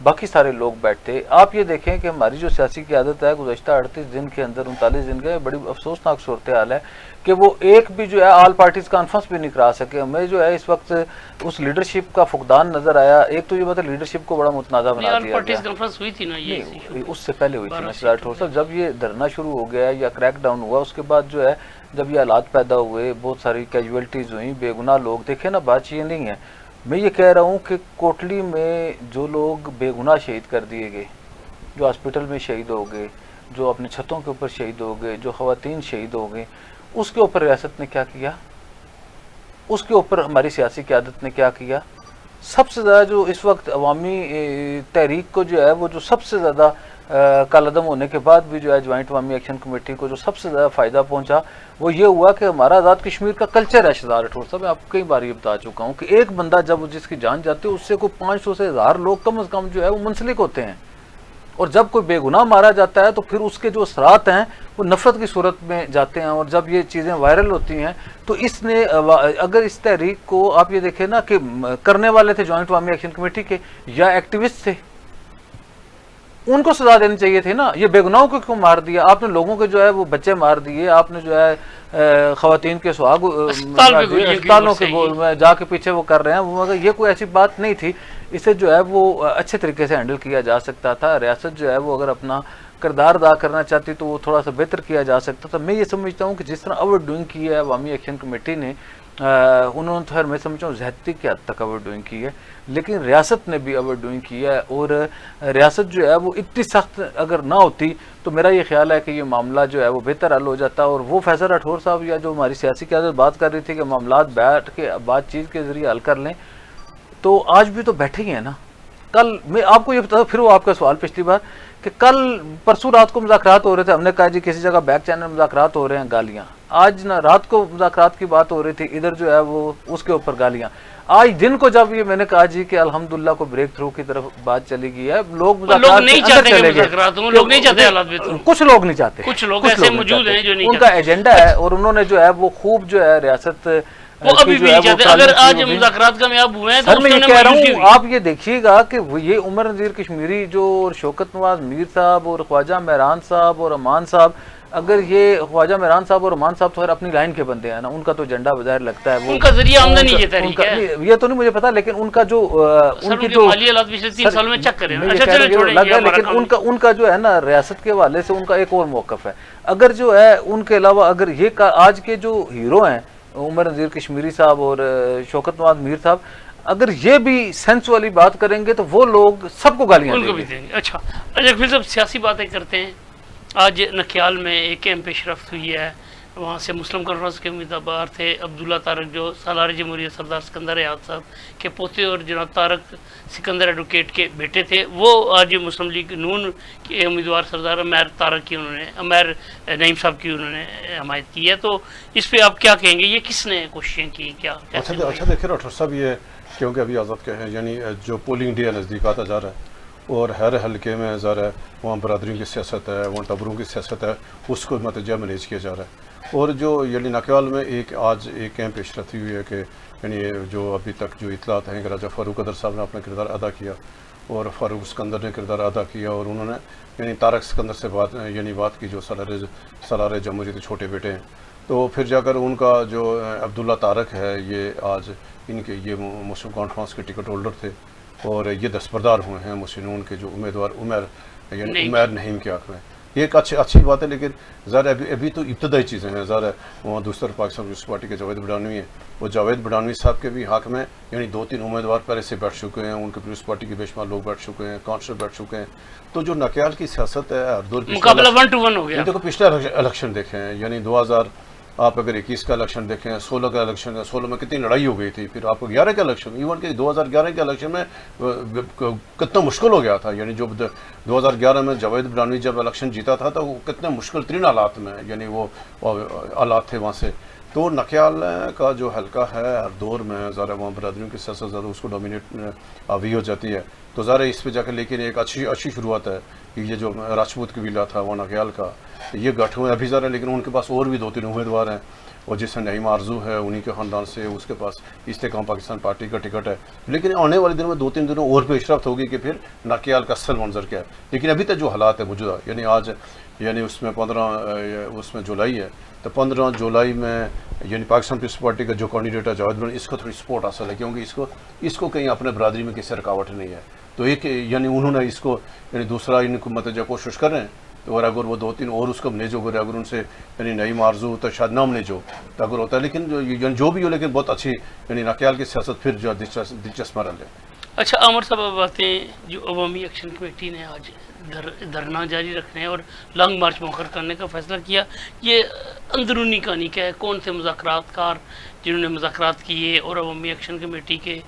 باقی سارے لوگ بیٹھتے. آپ یہ دیکھیں کہ ہماری جو سیاسی قیادت ہے گزشتہ 38 دن کے اندر 39 دن کے بڑی افسوسناک صورتحال ہے کہ وہ ایک بھی جو ہے آل پارٹیز کانفرنس بھی نہیں کرا سکے. ہمیں جو ہے اس وقت اس لیڈرشپ کا فقدان نظر آیا. ایک تو یہ بات ہے لیڈرشپ کو بڑا متنازع بنا دیا پارٹیز کانفرنس ہوئی تھی نا، یہ اس سے پہلے ہوئی تھی نا شہزاد راٹھور صاحب. جب یہ دھرنا شروع ہو گیا یا کریک ڈاؤن ہوا، اس کے بعد جو ہے جب یہ حالات پیدا ہوئے، بہت ساری کیجویلٹیز ہوئیں، بے گناہ لوگ دیکھیں نا. بات یہ نہیں ہے، میں یہ کہہ رہا ہوں کہ کوٹلی میں جو لوگ بے گناہ شہید کر دیے گئے، جو ہاسپٹل میں شہید ہو گئے، جو اپنے چھتوں کے اوپر شہید ہو گئے، جو خواتین شہید ہو گئے، اس کے اوپر ریاست نے کیا کیا؟ اس کے اوپر ہماری سیاسی قیادت نے کیا کیا؟ سب سے زیادہ جو اس وقت عوامی تحریک کو جو ہے وہ جو سب سے زیادہ کالعدم ہونے کے بعد بھی جو ہے جوائنٹ عوامی ایکشن کمیٹی کو جو سب سے زیادہ فائدہ پہنچا وہ یہ ہوا کہ ہمارا آزاد کشمیر کا کلچر ہے. شہزاد راٹھور صاحب میں آپ کو کئی بار یہ بتا چکا ہوں کہ ایک بندہ جب جس کی جان جاتی ہے اس سے کوئی 500 سے 1000 لوگ کم از کم جو ہے وہ منسلک ہوتے ہیں. اور جب کوئی بے گناہ مارا جاتا ہے تو پھر اس کے جو اثرات ہیں وہ نفرت کی صورت میں جاتے ہیں. اور جب یہ چیزیں وائرل ہوتی ہیں تو اس نے اگر اس تحریک کو آپ یہ دیکھیں نا کہ کرنے والے تھے جوائنٹ عوامی ایکشن کمیٹی کے یا ایکٹیوسٹ تھے، ان کو سزا دینی چاہیے تھی نا. یہ بے گناہوں کو کیوں مار دیا آپ نے؟ لوگوں کے جو ہے وہ بچے مار دیے آپ نے، جو ہے خواتین کے سہاگ اسپتالوں کے میں جا کے پیچھے وہ کر رہے ہیں. مگر یہ کوئی ایسی بات نہیں تھی، اسے جو ہے وہ اچھے طریقے سے ہینڈل کیا جا سکتا تھا. ریاست جو ہے وہ اگر اپنا کردار ادا کرنا چاہتی تو وہ تھوڑا سا بہتر کیا جا سکتا تھا. میں یہ سمجھتا ہوں کہ جس طرح اوور ڈوئنگ کی ہے عوامی ایکشن کمیٹی نے، انہوں نے تو خیر میں سمجھتا ہوں زیادتی کی حد تک اوور ڈوئنگ کی ہے، لیکن ریاست نے بھی اوور ڈوئنگ کی ہے، اور ریاست جو ہے وہ اتنی سخت اگر نہ ہوتی تو میرا یہ خیال ہے کہ یہ معاملہ جو ہے وہ بہتر حل ہو جاتا. اور وہ فیصل راٹھور صاحب یا جو ہماری سیاسی قیادت بات کر رہی تھی کہ معاملات بیٹھ کے بات چیت کے ذریعے حل کر لیں، تو آج بھی تو بیٹھے ہی ہیں نا. کل میں آپ کو یہ بتا دوں، پھر وہ آپ کا سوال پچھلی بار کہ کل پرسوں رات کو مذاکرات ہو رہے تھے، ہم نے کہا جی کسی جگہ بیک چینل مذاکرات ہو رہے ہیں، گالیاں. آج نہ رات کو مذاکرات کی بات ہو رہی تھی، ادھر جو ہے وہ اس کے اوپر گالیاں. آج دن کو جب یہ میں نے کہا جی کہ الحمدللہ کو بریک تھرو کی طرف بات چلی گئی ہے، لوگ مذاکرات نہیں چاہتے کہ مذاکرات ہوں، لوگ نہیں چاہتے حالات بہتر ہوں. کچھ لوگ نہیں چاہتے، کچھ لوگ ایسے موجود ہیں جو نہیں ان کا ایجنڈا ہے، اور انہوں نے جو ہے وہ خوب جو ہے ریاست وہ ابھی بھی نہیں چاہتے. اگر آج مذاکرات کامیاب ہوئے ہیں تو سر میں یہ کہہ رہا ہوں، آپ یہ دیکھیے گا کہ یہ عمر نذیر کشمیری جو اور شوکت نواز میر صاحب اور خواجہ مہران صاحب اور امان صاحب، اگر یہ خواجہ مہران صاحب اور امان صاحب تو خیر اپنی لائن کے بندے ہیں نا، ان کا تو ایجنڈا بظاہر لگتا ہے وہ ان کا ذریعہ آمدنی یہ تحریک ہے، یہ تو نہیں مجھے پتا، لیکن ان کا جو ان کی جو مالی حالات پچھلے 3 سال میں چیک کریں. اچھا چلیں چھوڑیں، لیکن ان کا جو ہے نا ریاست کے حوالے سے ان کا ایک اور موقف ہے. اگر جو ہے ان کے علاوہ اگر یہ آج کے جو ہیرو ہیں عمر نذیر کشمیری صاحب اور شوکت نواز میر صاحب، اگر یہ بھی سینس والی بات کریں گے تو وہ لوگ سب کو گالیاں ان کو بھی دیں گے. اچھا پھر سب سیاسی باتیں کرتے ہیں. آج نکیال میں ایک اہم پیش رفت ہوئی ہے، وہاں سے مسلم کانفرنس کے امیدوار تھے عبداللہ طارق جو سالار جمہوریت سردار سکندر حیات صاحب کے پوتے اور جناب طارق سکندر ایڈوکیٹ کے بیٹے تھے، وہ آج مسلم لیگ نون کے امیدوار سردار عمیر طارق کی عمیر نعیم صاحب کی انہوں نے حمایت کی ہے. تو اس پہ آپ کیا کہیں گے؟ یہ کس نے کوششیں کی؟ کیا اچھا دیکھیں راٹھور صاحب، یہ کیونکہ ابھی آزاد کے ہیں، یعنی جو پولنگ ڈے نزدیک آتا جا رہا ہے اور ہر حلقے میں ظاہر ہے وہاں برادریوں کی سیاست ہے، وہاں ٹبروں کی سیاست ہے، اس کو نتیجہ مینیج کیا جا رہا ہے. اور جو یعنی ناکیال میں آج ایک اہم پیش رفت ہوئی ہے کہ یعنی جو ابھی تک جو اطلاعات ہیں کہ راجہ فاروق قدر صاحب نے اپنا کردار ادا کیا اور فاروق سکندر نے کردار ادا کیا، اور انہوں نے یعنی طارق سکندر سے بات کی جو سالار جمہوریت چھوٹے بیٹے ہیں. تو پھر جا کر ان کا جو عبداللہ طارق ہے، یہ آج ان کے یہ مسلم کانفرنس کے ٹکٹ ہولڈر تھے اور یہ دستبردار ہوئے ہیں مسلمون کے جو امیدوار عمیر نعیم کے حق میں. یہ ایک اچھی بات ہے، لیکن ظاہر ابھی تو ابتدائی چیزیں ہیں. ظاہر ہے وہاں دوسرا پاکستان پیپلز پارٹی کے جاوید بڑھانوی ہیں، وہ جاوید بڑھانوی صاحب کے بھی حق میں یعنی 2-3 امیدوار پہلے سے بیٹھ چکے ہیں، ان کے پیپلز پارٹی کے بے شمار لوگ بیٹھ چکے ہیں، کانسلر بیٹھ چکے ہیں. تو جو نکیال کی سیاست ہے ہر دور مقابلہ 1 to 1 ہو گیا. دیکھو پچھلے الیکشن دیکھیں، یعنی 2000 آپ اگر 21 کا الیکشن دیکھیں، 16 کا الیکشن ہے، 16 میں کتنی لڑائی ہو گئی تھی. پھر آپ کو 11 کا الیکشن، ایون کہ 2011 کے الیکشن میں کتنا مشکل ہو گیا تھا. یعنی جو 2011 میں جاوید بڑھانوی جب الیکشن جیتا تھا تو وہ کتنے مشکل ترین حالات میں یعنی وہ حالات تھے وہاں سے. تو نکیال کا جو حلقہ ہے ہر دور میں ظاہر وہاں برادریوں کی سیاست زیادہ اس کو ڈومینیٹ آوی ہو جاتی ہے. تو ظاہر اس پہ جا کے لیکن ایک اچھی شروعات ہے کہ یہ جو راجپوت قبیلہ تھا وہ نکیال کا یہ گٹھ ہوئے ابھی ظاہر ہے، لیکن ان کے پاس اور بھی 2-3 امیدوار ہیں، اور جس میں نعیم آرزو ہے انہی کے خاندان سے، اس کے پاس استحکام پاکستان پارٹی کا ٹکٹ ہے. لیکن آنے والے دنوں میں 2-3 دنوں اور پیش رفت ہوگی کہ پھر نکیال کا اصل منظر کیا ہے. لیکن ابھی تک جو حالات ہے موجودہ یعنی آج یعنی اس میں 15 جولائی ہے، تو 15 جولائی میں یعنی پاکستان پیپلز پارٹی کا جو کینڈیڈیٹ ہے جاوید بڑھانوی، اس کو تھوڑی سپورٹ حاصل ہے کیونکہ اس کو کہیں اپنے برادری میں کسی رکاوٹ نہیں ہے. تو ایک یعنی انہوں نے اس کو یعنی دوسرا ان کو متوجہ کوشش کر رہے ہیں. تو اگر وہ 2-3 اور اس کو مینیجو کرے، اگر ان سے یعنی نعیم آرزو تو شاید نہ مینیجو تو اگر ہوتا ہے، لیکن جو بھی ہو لیکن بہت اچھی یعنی نکیال کی سیاست پھر جو دلچسپ مرحلہ ہے. اچھا عامر صاحب، اب باتیں جو عوامی ایکشن کمیٹی نے آج دھرنا جاری رکھنے اور لانگ مارچ مؤخر کرنے کا فیصلہ کیا، یہ اندرونی کہانی کیا ہے؟ کون سے مذاکرات کار جنہوں نے مذاکرات کیے اور عوامی ایکشن کمیٹی کے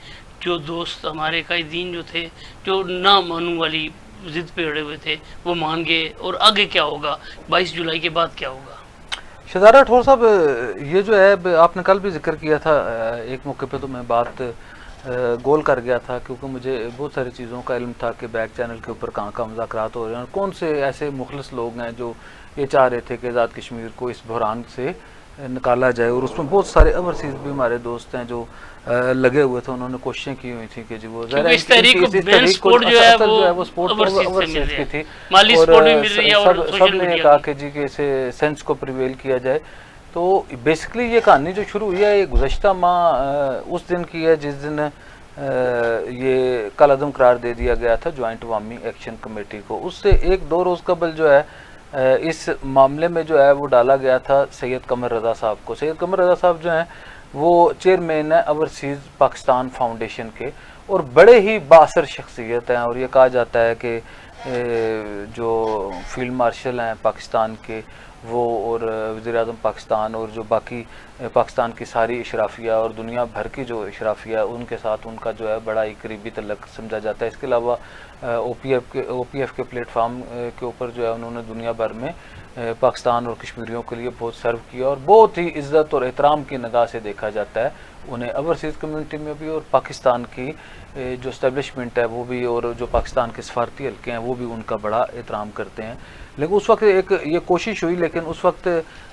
جو دوست ہمارے قائدین جو تھے جو نہ مانوں والی ضد پہ اڑے ہوئے تھے وہ مان گئے، اور آگے کیا ہوگا؟ 22 جولائی کے بعد کیا ہوگا؟ شہزاد راٹھور صاحب، یہ جو ہے آپ نے کل بھی ذکر کیا تھا ایک موقع پہ، تو میں بات گول کر گیا تھا کیونکہ مجھے بہت ساری چیزوں کا علم تھا کہ بیک چینل کے اوپر کہاں کہاں مذاکرات ہو رہے ہیں اور کون سے ایسے مخلص لوگ ہیں جو یہ چاہ رہے تھے کہ آزاد کشمیر کو اس بحران سے نکالا جائے. اور اس میں بہت سارے اوورسیز بھی ہمارے دوست ہیں جو لگے ہوئے تھے، انہوں نے کوششیں کی ہوئی تھی کہ جی وہ اس تحریک کو جو ہے وہ اوورسیز کی تھی، مالی سپورٹ بھی مل رہی ہے اور سب نے کہا کہ جی کہ اسے سینس کو پریویل کیا جائے. تو بیسکلی یہ کہانی جو شروع ہوئی ہے یہ گزشتہ ماہ اس دن کی ہے جس دن یہ کل عدم قرار دے دیا گیا تھا جوائنٹ عوامی ایکشن کمیٹی کو. اس سے 1-2 روز قبل جو ہے اس معاملے میں جو ہے وہ ڈالا گیا تھا سید قمر رضا صاحب کو. سید قمر رضا صاحب جو ہیں وہ چیئرمین ہیں اوورسیز پاکستان فاؤنڈیشن کے، اور بڑے ہی بااثر شخصیت ہیں، اور یہ کہا جاتا ہے کہ جو فیلڈ مارشل ہیں پاکستان کے وہ، اور وزیر اعظم پاکستان، اور جو باقی پاکستان کی ساری اشرافیہ اور دنیا بھر کی جو اشرافیہ ان کے ساتھ ان کا جو ہے بڑا ہی قریبی تعلق سمجھا جاتا ہے۔ اس کے علاوہ او پی ایف کے پلیٹ فارم کے اوپر جو ہے انہوں نے دنیا بھر میں پاکستان اور کشمیریوں کے لیے بہت سرو کیا، اور بہت ہی عزت اور احترام کی نگاہ سے دیکھا جاتا ہے انہیں اوورسیز کمیونٹی میں بھی، اور پاکستان کی جو اسٹیبلشمنٹ ہے وہ بھی، اور جو پاکستان کے سفارتی حلقے ہیں وہ بھی ان کا بڑا احترام کرتے ہیں۔ لیکن اس وقت ایک یہ کوشش ہوئی، لیکن اس وقت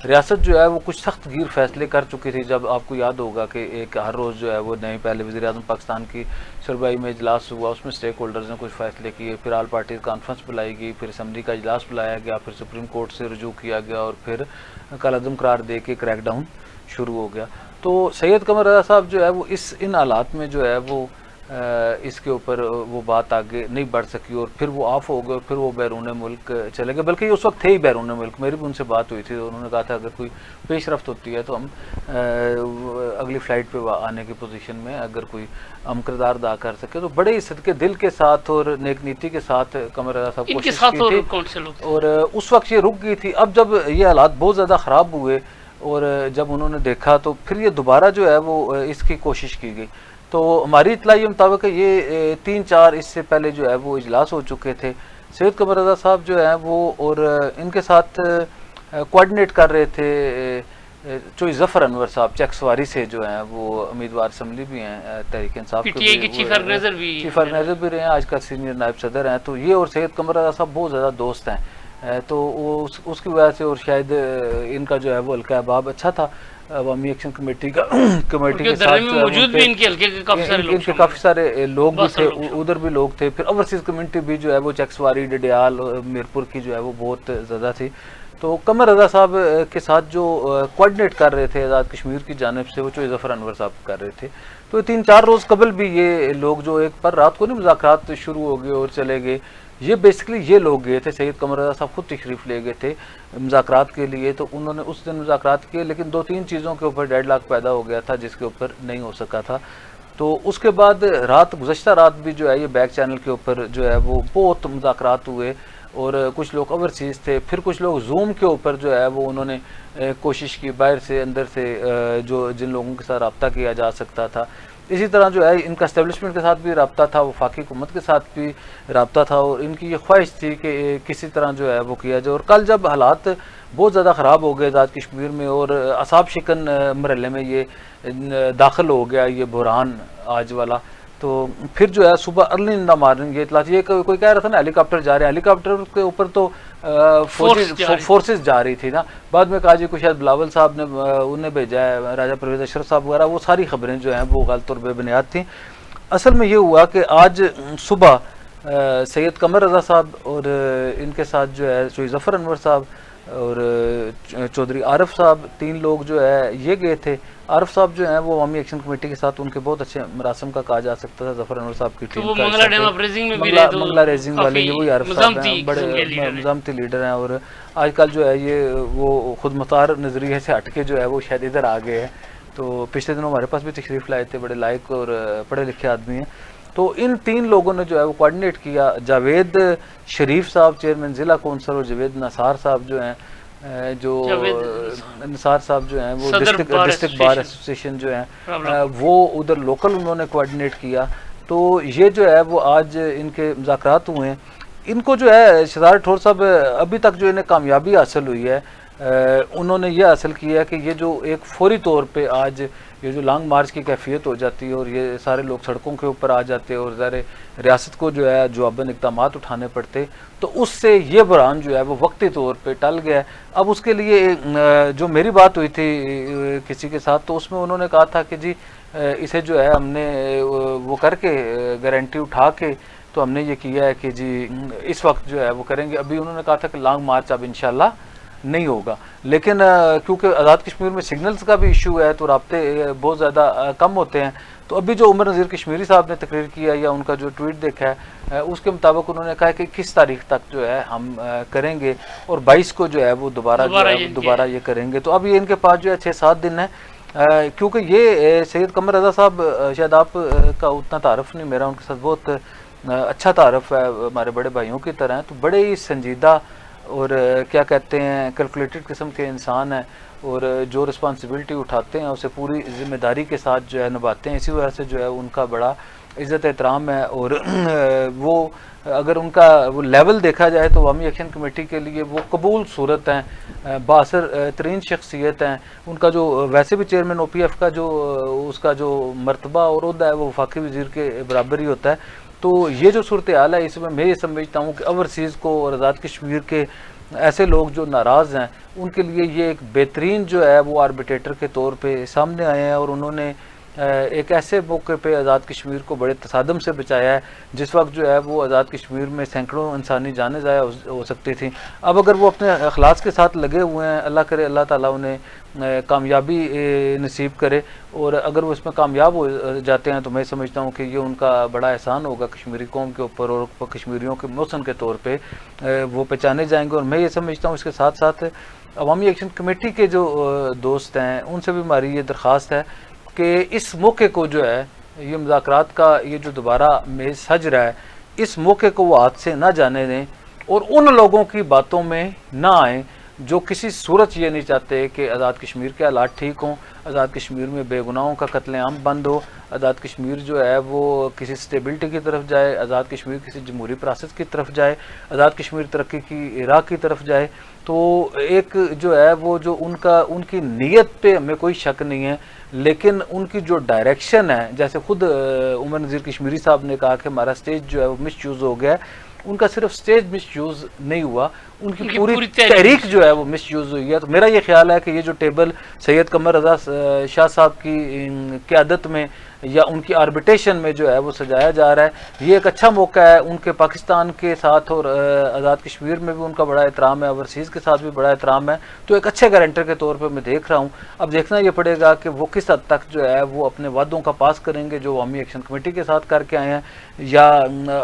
ریاست جو ہے وہ کچھ سخت گیر فیصلے کر چکی تھی۔ جب آپ کو یاد ہوگا کہ ایک ہر روز جو ہے وہ نئے، پہلے وزیر اعظم پاکستان کی سربراہی میں اجلاس ہوا، اس میں اسٹیک ہولڈرز نے کچھ فیصلے کیے، پھر آل پارٹیز کانفرنس بلائی گئی، پھر اسمبلی کا اجلاس بلایا گیا، پھر سپریم کورٹ سے رجوع کیا گیا، اور پھر کالعدم قرار دے کے کریک ڈاؤن شروع ہو گیا۔ تو سید قمر رضا صاحب جو ہے وہ ان حالات میں جو ہے وہ اس کے اوپر وہ بات آگے نہیں بڑھ سکی، اور پھر وہ آف ہو گئے، اور پھر وہ بیرون ملک چلے گئے، بلکہ یہ اس وقت تھے ہی بیرون ملک۔ میری بھی ان سے بات ہوئی تھی، انہوں نے کہا تھا اگر کوئی پیش رفت ہوتی ہے تو ہم اگلی فلائٹ پہ آنے کی پوزیشن میں اگر کوئی ہم کردار ادا کر سکے، تو بڑے ہی صدقے دل کے ساتھ اور نیک نیتی کے ساتھ قمر رضا صاحب کوشش کی تھی، اور اس وقت یہ رک گئی تھی۔ اب جب یہ حالات بہت زیادہ خراب ہوئے اور جب انہوں نے دیکھا تو پھر یہ دوبارہ جو ہے وہ اس کی کوشش کی گئی۔ تو ہماری اطلاعی مطابق یہ 3-4 اس سے پہلے جو ہے وہ اجلاس ہو چکے تھے۔ سید قمر رضا صاحب جو ہیں وہ، اور ان کے ساتھ کوآرڈینیٹ کر رہے تھے چوئی ظفر انور صاحب چیکسواری سے، جو ہیں وہ امیدوار اسمبلی بھی ہیں تحریک انصاف کے، چیف آرگنائزر بھی رہے ہیں، آج کل سینئر نائب صدر ہیں۔ تو یہ اور سید قمر رضا صاحب بہت زیادہ دوست ہیں، تو اس کی وجہ سے، اور شاید ان کا جو ہے وہ حلقہ احباب اچھا تھا عوامی ایکشن کمیٹی کے ساتھ، موجود بھی ان کے حلقے کے کافی سارے لوگ بھی تھے، ادھر بھی لوگ تھے۔ پھر اوورسیز کمیونٹی بھی جو ہے وہ چیکسواری، ڈڈیال، میرپور کی جو ہے وہ بہت زیادہ تھی۔ تو قمر رضا صاحب کے ساتھ جو کوآرڈینیٹ کر رہے تھے آزاد کشمیر کی جانب سے، وہ چوئی ظفر انور صاحب کر رہے تھے۔ تو 3-4 روز قبل بھی یہ لوگ جو ایک پر رات کو نہیں مذاکرات شروع ہو گئے اور چلے گئے، یہ بیسکلی یہ لوگ گئے تھے، سید قمر رضا صاحب خود تشریف لے گئے تھے مذاکرات کے لیے۔ تو انہوں نے اس دن مذاکرات کیے، لیکن 2-3 چیزوں کے اوپر ڈیڈ لاک پیدا ہو گیا تھا جس کے اوپر نہیں ہو سکا تھا۔ تو اس کے بعد گزشتہ رات بھی جو ہے یہ بیک چینل کے اوپر جو ہے وہ بہت مذاکرات ہوئے، اور کچھ لوگ اوورسیز تھے، پھر کچھ لوگ زوم کے اوپر جو ہے وہ انہوں نے کوشش کی باہر سے اندر سے جو جن لوگوں کے ساتھ رابطہ کیا جا سکتا تھا۔ اسی طرح جو ہے ان کا اسٹیبلشمنٹ کے ساتھ بھی رابطہ تھا، وفاقی حکومت کے ساتھ بھی رابطہ تھا، اور ان کی یہ خواہش تھی کہ کسی طرح جو ہے وہ کیا جائے۔ اور کل جب حالات بہت زیادہ خراب ہو گئے آزاد کشمیر میں، اور اعصاب شکن مرحلے میں یہ داخل ہو گیا یہ بحران آج والا، تو پھر جو ہے صبح ارلی ان دا مارننگ یہ اطلاع، یہ کوئی کہہ رہا تھا نا ہیلی کاپٹر جا رہے ہیں، ہیلی کاپٹر کے اوپر تو فورسز جا رہی تھی نا، بعد میں کہا جی کوئی شاید بلاول صاحب نے انہیں بھیجا ہے، راجہ پرویز اشرف صاحب وغیرہ، وہ ساری خبریں جو ہیں وہ غلط اور بے بنیاد تھیں۔ اصل میں یہ ہوا کہ آج صبح سید قمر رضا صاحب اور ان کے ساتھ جو ہے چوئی ظفر انور صاحب اور چودھری عارف صاحب، 3 لوگ جو ہے یہ گئے تھے۔ عارف صاحب جو ہیں وہ عوامی ایکشن کمیٹی کے ساتھ ان کے بہت اچھے مراسم کا کہا جا سکتا تھا، ظفر انور صاحب کی ٹیم کا منگلہ ریزنگ والے یہ وہی عارف صاحب ہیں، بڑے مزاحمتی لیڈر ہیں، اور آج کل جو ہے یہ وہ خود مختار نظریے سے ہٹ کے جو ہے وہ شاید ادھر آ گئے ہیں۔ تو پچھلے دنوں ہمارے پاس بھی تشریف لائے تھے، بڑے لائق اور پڑھے لکھے آدمی ہیں۔ تو ان 3 لوگوں نے جو ہے وہ کوآرڈینیٹ کیا، جاوید شریف صاحب چیئرمین ضلع کونسل، اور جاوید نثار صاحب جو ہیں نثار صاحب جو ہیں وہ ڈسٹرکٹ بار ایسوسیشن جو ہیں وہ ادھر لوکل انہوں نے کوآرڈینیٹ کیا۔ تو یہ جو ہے وہ آج ان کے مذاکرات ہوئے ہیں۔ ان کو جو ہے شہزاد راٹھور صاحب ابھی تک جو انہیں کامیابی حاصل ہوئی ہے، انہوں نے یہ حاصل کیا ہے کہ یہ جو ایک فوری طور پہ آج یہ جو لانگ مارچ کی کیفیت ہو جاتی ہے اور یہ سارے لوگ سڑکوں کے اوپر آ جاتے اور ظاہر ریاست کو جو ہے جواباً اقدامات اٹھانے پڑتے، تو اس سے یہ بحران جو ہے وہ وقتی طور پہ ٹل گیا ہے۔ اب اس کے لیے جو میری بات ہوئی تھی کسی کے ساتھ، تو اس میں انہوں نے کہا تھا کہ جی اسے جو ہے ہم نے وہ کر کے گارنٹی اٹھا کے تو ہم نے یہ کیا ہے کہ جی اس وقت جو ہے وہ کریں گے۔ ابھی انہوں نے کہا تھا کہ لانگ مارچ اب انشاءاللہ نہیں ہوگا، لیکن کیونکہ آزاد کشمیر میں سگنلز کا بھی ایشو ہے تو رابطے بہت زیادہ کم ہوتے ہیں۔ تو ابھی جو عمر نذیر کشمیری صاحب نے تقریر کیا یا ان کا جو ٹویٹ دیکھا ہے اس کے مطابق انہوں نے کہا کہ کس تاریخ تک جو ہے ہم کریں گے، اور 22 کو جو ہے وہ دوبارہ یہ کریں گے۔ تو اب یہ ان کے پاس جو ہے 6-7 دن ہے، کیونکہ یہ سید قمر رضا صاحب شاید آپ کا اتنا تعارف نہیں، میرا ان کے ساتھ بہت اچھا تعارف ہے، ہمارے بڑے بھائیوں کی طرح ہیں، تو بڑے ہی سنجیدہ اور کیا کہتے ہیں کیلکولیٹڈ قسم کے انسان ہیں، اور جو رسپانسبلٹی اٹھاتے ہیں اسے پوری ذمہ داری کے ساتھ جو ہے نبھاتے ہیں، اسی وجہ سے جو ہے ان کا بڑا عزت احترام ہے، اور وہ اگر ان کا وہ لیول دیکھا جائے تو عوامی ایکشن کمیٹی کے لیے وہ قبول صورت ہیں، باثر ترین شخصیت ہیں. ان کا جو ویسے بھی چیئرمین او پی ایف کا جو اس کا جو مرتبہ اور عہدہ ہے وہ وفاقی وزیر کے برابر ہی ہوتا ہے. تو یہ جو صورتحال ہے اس میں یہ سمجھتا ہوں کہ اوورسیز کو اور آزاد کشمیر کے ایسے لوگ جو ناراض ہیں ان کے لیے یہ ایک بہترین جو ہے وہ آربیٹریٹر کے طور پہ سامنے آئے ہیں، اور انہوں نے ایک ایسے موقع پہ آزاد کشمیر کو بڑے تصادم سے بچایا ہے جس وقت جو ہے وہ آزاد کشمیر میں سینکڑوں انسانی جانیں ضائع ہو سکتی تھیں. اب اگر وہ اپنے اخلاص کے ساتھ لگے ہوئے ہیں، اللہ کرے اللہ تعالیٰ انہیں کامیابی نصیب کرے، اور اگر وہ اس میں کامیاب ہو جاتے ہیں تو میں سمجھتا ہوں کہ یہ ان کا بڑا احسان ہوگا کشمیری قوم کے اوپر، اور کشمیریوں کے محسن کے طور پہ وہ پہچانے جائیں گے. اور میں یہ سمجھتا ہوں اس کے ساتھ ساتھ عوامی ایکشن کمیٹی کے جو دوست ہیں ان سے بھی ہماری یہ درخواست ہے کہ اس موقع کو جو ہے یہ مذاکرات کا یہ جو دوبارہ میز سج رہا ہے اس موقع کو وہ ہاتھ سے نہ جانے دیں، اور ان لوگوں کی باتوں میں نہ آئیں جو کسی صورت یہ نہیں چاہتے کہ آزاد کشمیر کے حالات ٹھیک ہوں، آزاد کشمیر میں بے گناہوں کا قتل عام بند ہو، آزاد کشمیر جو ہے وہ کسی سٹیبلٹی کی طرف جائے، آزاد کشمیر کسی جمہوری پروسیس کی طرف جائے، آزاد کشمیر ترقی کی راہ کی طرف جائے. تو ایک جو ہے وہ جو ان کی نیت پہ ہمیں کوئی شک نہیں ہے، لیکن ان کی جو ڈائریکشن ہے، جیسے خود عمر نذیر کشمیری صاحب نے کہا کہ ہمارا سٹیج جو ہے وہ مس یوز ہو گیا ہے، ان کا صرف سٹیج مس یوز نہیں ہوا، ان کی پوری تحریک جو ہے وہ مس یوز ہوئی ہے. تو میرا یہ خیال ہے کہ یہ جو ٹیبل سید قمر رضا شاہ صاحب کی قیادت میں یا ان کی آربیٹریشن میں جو ہے وہ سجایا جا رہا ہے، یہ ایک اچھا موقع ہے. ان کے پاکستان کے ساتھ اور آزاد کشمیر میں بھی ان کا بڑا احترام ہے، اوورسیز کے ساتھ بھی بڑا احترام ہے، تو ایک اچھے گارنٹر کے طور پہ میں دیکھ رہا ہوں. اب دیکھنا یہ پڑے گا کہ وہ کس حد تک جو ہے وہ اپنے وعدوں کا پاس کریں گے جو عوامی ایکشن کمیٹی کے ساتھ کر کے آئے ہیں، یا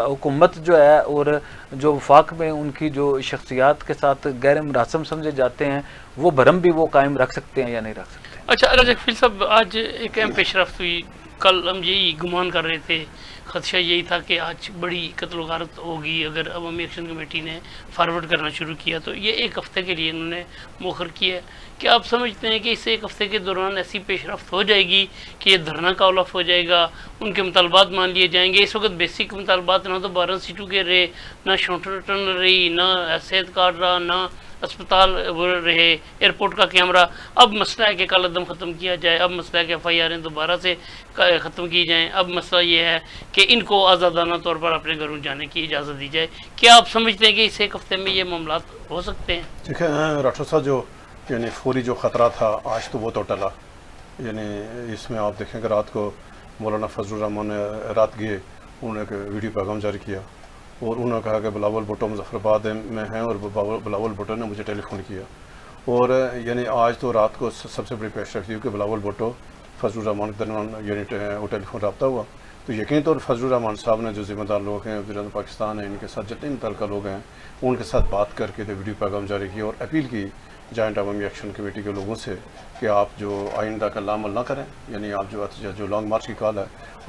حکومت جو ہے اور جو وفاق میں ان کی جو شخصیات کے ساتھ غیر مراسم سمجھے جاتے ہیں وہ بھرم بھی وہ قائم رکھ سکتے ہیں یا نہیں رکھ سکتے. اچھا راجہ کفیل صاحب، آج ایک اہم پیش رفت ہوئی. کل ہم یہی گمان کر رہے تھے، خدشہ یہی تھا کہ آج بڑی قتل و غارت ہوگی اگر عوامی ایکشن کمیٹی نے فارورڈ کرنا شروع کیا. تو یہ ایک ہفتے کے لیے انہوں نے مؤخر کیا ہے. کیا آپ سمجھتے ہیں کہ اس ایک ہفتے کے دوران ایسی پیش رفت ہو جائے گی کہ یہ دھرنا کال آف ہو جائے گا، ان کے مطالبات مان لیے جائیں گے؟ اس وقت بیسک مطالبات نہ تو 12 سیٹوں کے رہے، نہ شوٹر ٹنل رہی، نہ صحت کارڈ رہا، نہ اسپتال وہ رہے، ایئرپورٹ کا کیمرہ. اب مسئلہ ہے کہ کال عدم ختم کیا جائے، اب مسئلہ ہے کہ ایف آئی آریں دوبارہ سے ختم کی جائیں، اب مسئلہ یہ ہے کہ ان کو آزادانہ طور پر اپنے گھروں جانے کی اجازت دی جائے. کیا آپ سمجھتے ہیں کہ اس ایک ہفتے میں یہ معاملات ہو سکتے ہیں؟ دیکھیں راٹھور صاحب، جو یعنی فوری جو خطرہ تھا آج تو وہ تو ٹلا. یعنی اس میں آپ دیکھیں کہ رات کو مولانا فضل الرحمان نے رات گئے، انہوں نے ایک ویڈیو پیغام جاری کیا اور انہوں نے کہا کہ بلاول بھٹو مظفر آباد میں ہیں اور بلاول بھٹو نے مجھے ٹیلی فون کیا. اور یعنی آج تو رات کو سب سے بڑی پیش رفت ہوئی کہ بلاول بھٹو فضل الرحمان کے درمیان یعنی وہ ٹیلی فون رابطہ ہوا. تو یقینی طور فضل الرحمان صاحب نے جو ذمہ دار لوگ ہیں وزیر اعظم پاکستان ہیں، ان کے ساتھ جتنے متعلقہ لوگ ہیں ان کے ساتھ بات کر کے ویڈیو پیغام جاری کیا اور اپیل کی جوائنٹ عوامی ایکشن کمیٹی کے لوگوں سے کہ آپ جو آئندہ کا لامل نہ کریں، یعنی آپ جو لانگ مارچ کی کال ہے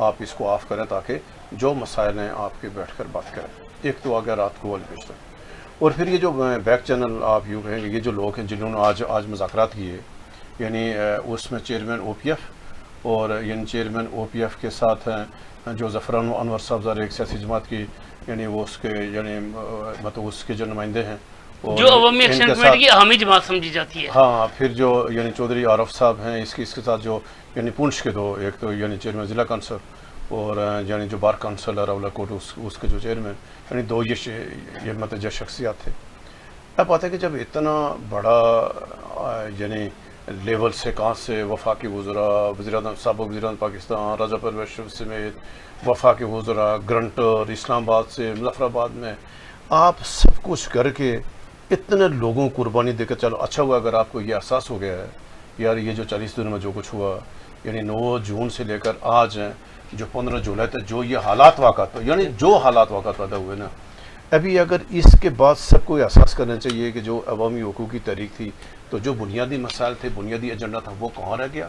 آپ اس کو آف کریں تاکہ جو مسائل ہیں آپ کے بیٹھ کر بات کریں. ایک تو آ گیا رات کو والی پیش رفت. اور پھر یہ جو بیک چینل آپ یوں کہیں کہ یہ جو لوگ ہیں جنہوں نے آج مذاکرات کیے، یعنی اس میں چیئرمین او پی ایف اور یعنی چیئرمین او پی ایف کے ساتھ ہیں جو ظفران انور صاحب ذرا ایک سیاسی جماعت کی یعنی وہ اس کے یعنی مطلب اس کے جو نمائندے ہیں جو عوامی ایکشن کمیٹی کی اہمی جماعت سمجھی جاتی ہے. ہاں، پھر جو یعنی چودھری عارف صاحب ہیں اس کے ساتھ جو یعنی پونچھ کے دو، ایک تو یعنی چیئرمین ضلع کونسل اور یعنی جو بار کونسل ہے راولا کوٹ اس کے جو چیئرمین، یعنی دو یہ متوجہ شخصیات تھے. اب بات ہے کہ جب اتنا بڑا یعنی لیول سے کہاں سے وفاقی وزراء، سابق وزیر اعظم پاکستان راجہ پرویز سمیت وفاقی وزراء، گرنٹر اسلام آباد سے مظفر آباد میں آپ سب کچھ کر کے اتنے لوگوں کو قربانی دے کر، چلو اچھا ہوا اگر آپ کو یہ احساس ہو گیا ہے یار یہ جو 40 دنوں میں جو کچھ ہوا، یعنی 9 جون سے لے کر آج ہیں جو 15 جولائی تک جو یہ حالات واقعات یعنی جو حالات واقعات پیدا ہوئے نا، ابھی اگر اس کے بعد سب کو احساس کرنا چاہیے کہ جو عوامی حقوق کی تحریک تھی تو جو بنیادی مسائل تھے، بنیادی ایجنڈا تھا وہ کہاں رہ گیا.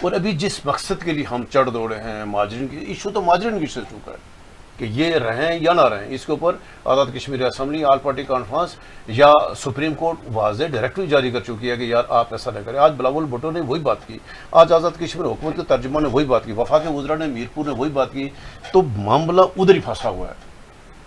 اور ابھی جس مقصد کے لیے ہم چڑھ دوڑے ہیں ماجرین کی ایشو، تو ماجرین کی ایشو کا ہے کہ یہ رہیں یا نہ رہیں. اس کے اوپر Azad Kashmir assembly, all party conference یا سپریم کورٹ واضح ڈائریکٹری جاری کر چکی ہے کہ یار آپ ایسا نہ کریں. آج بلاول بھٹو نے وہی بات کی، آج آزاد کشمیر حکومت کے ترجمان نے وہی بات کی، وفاقی وزراء نے میرپور نے وہی بات کی. تو معاملہ ادھر ہی پھنسا ہوا ہے.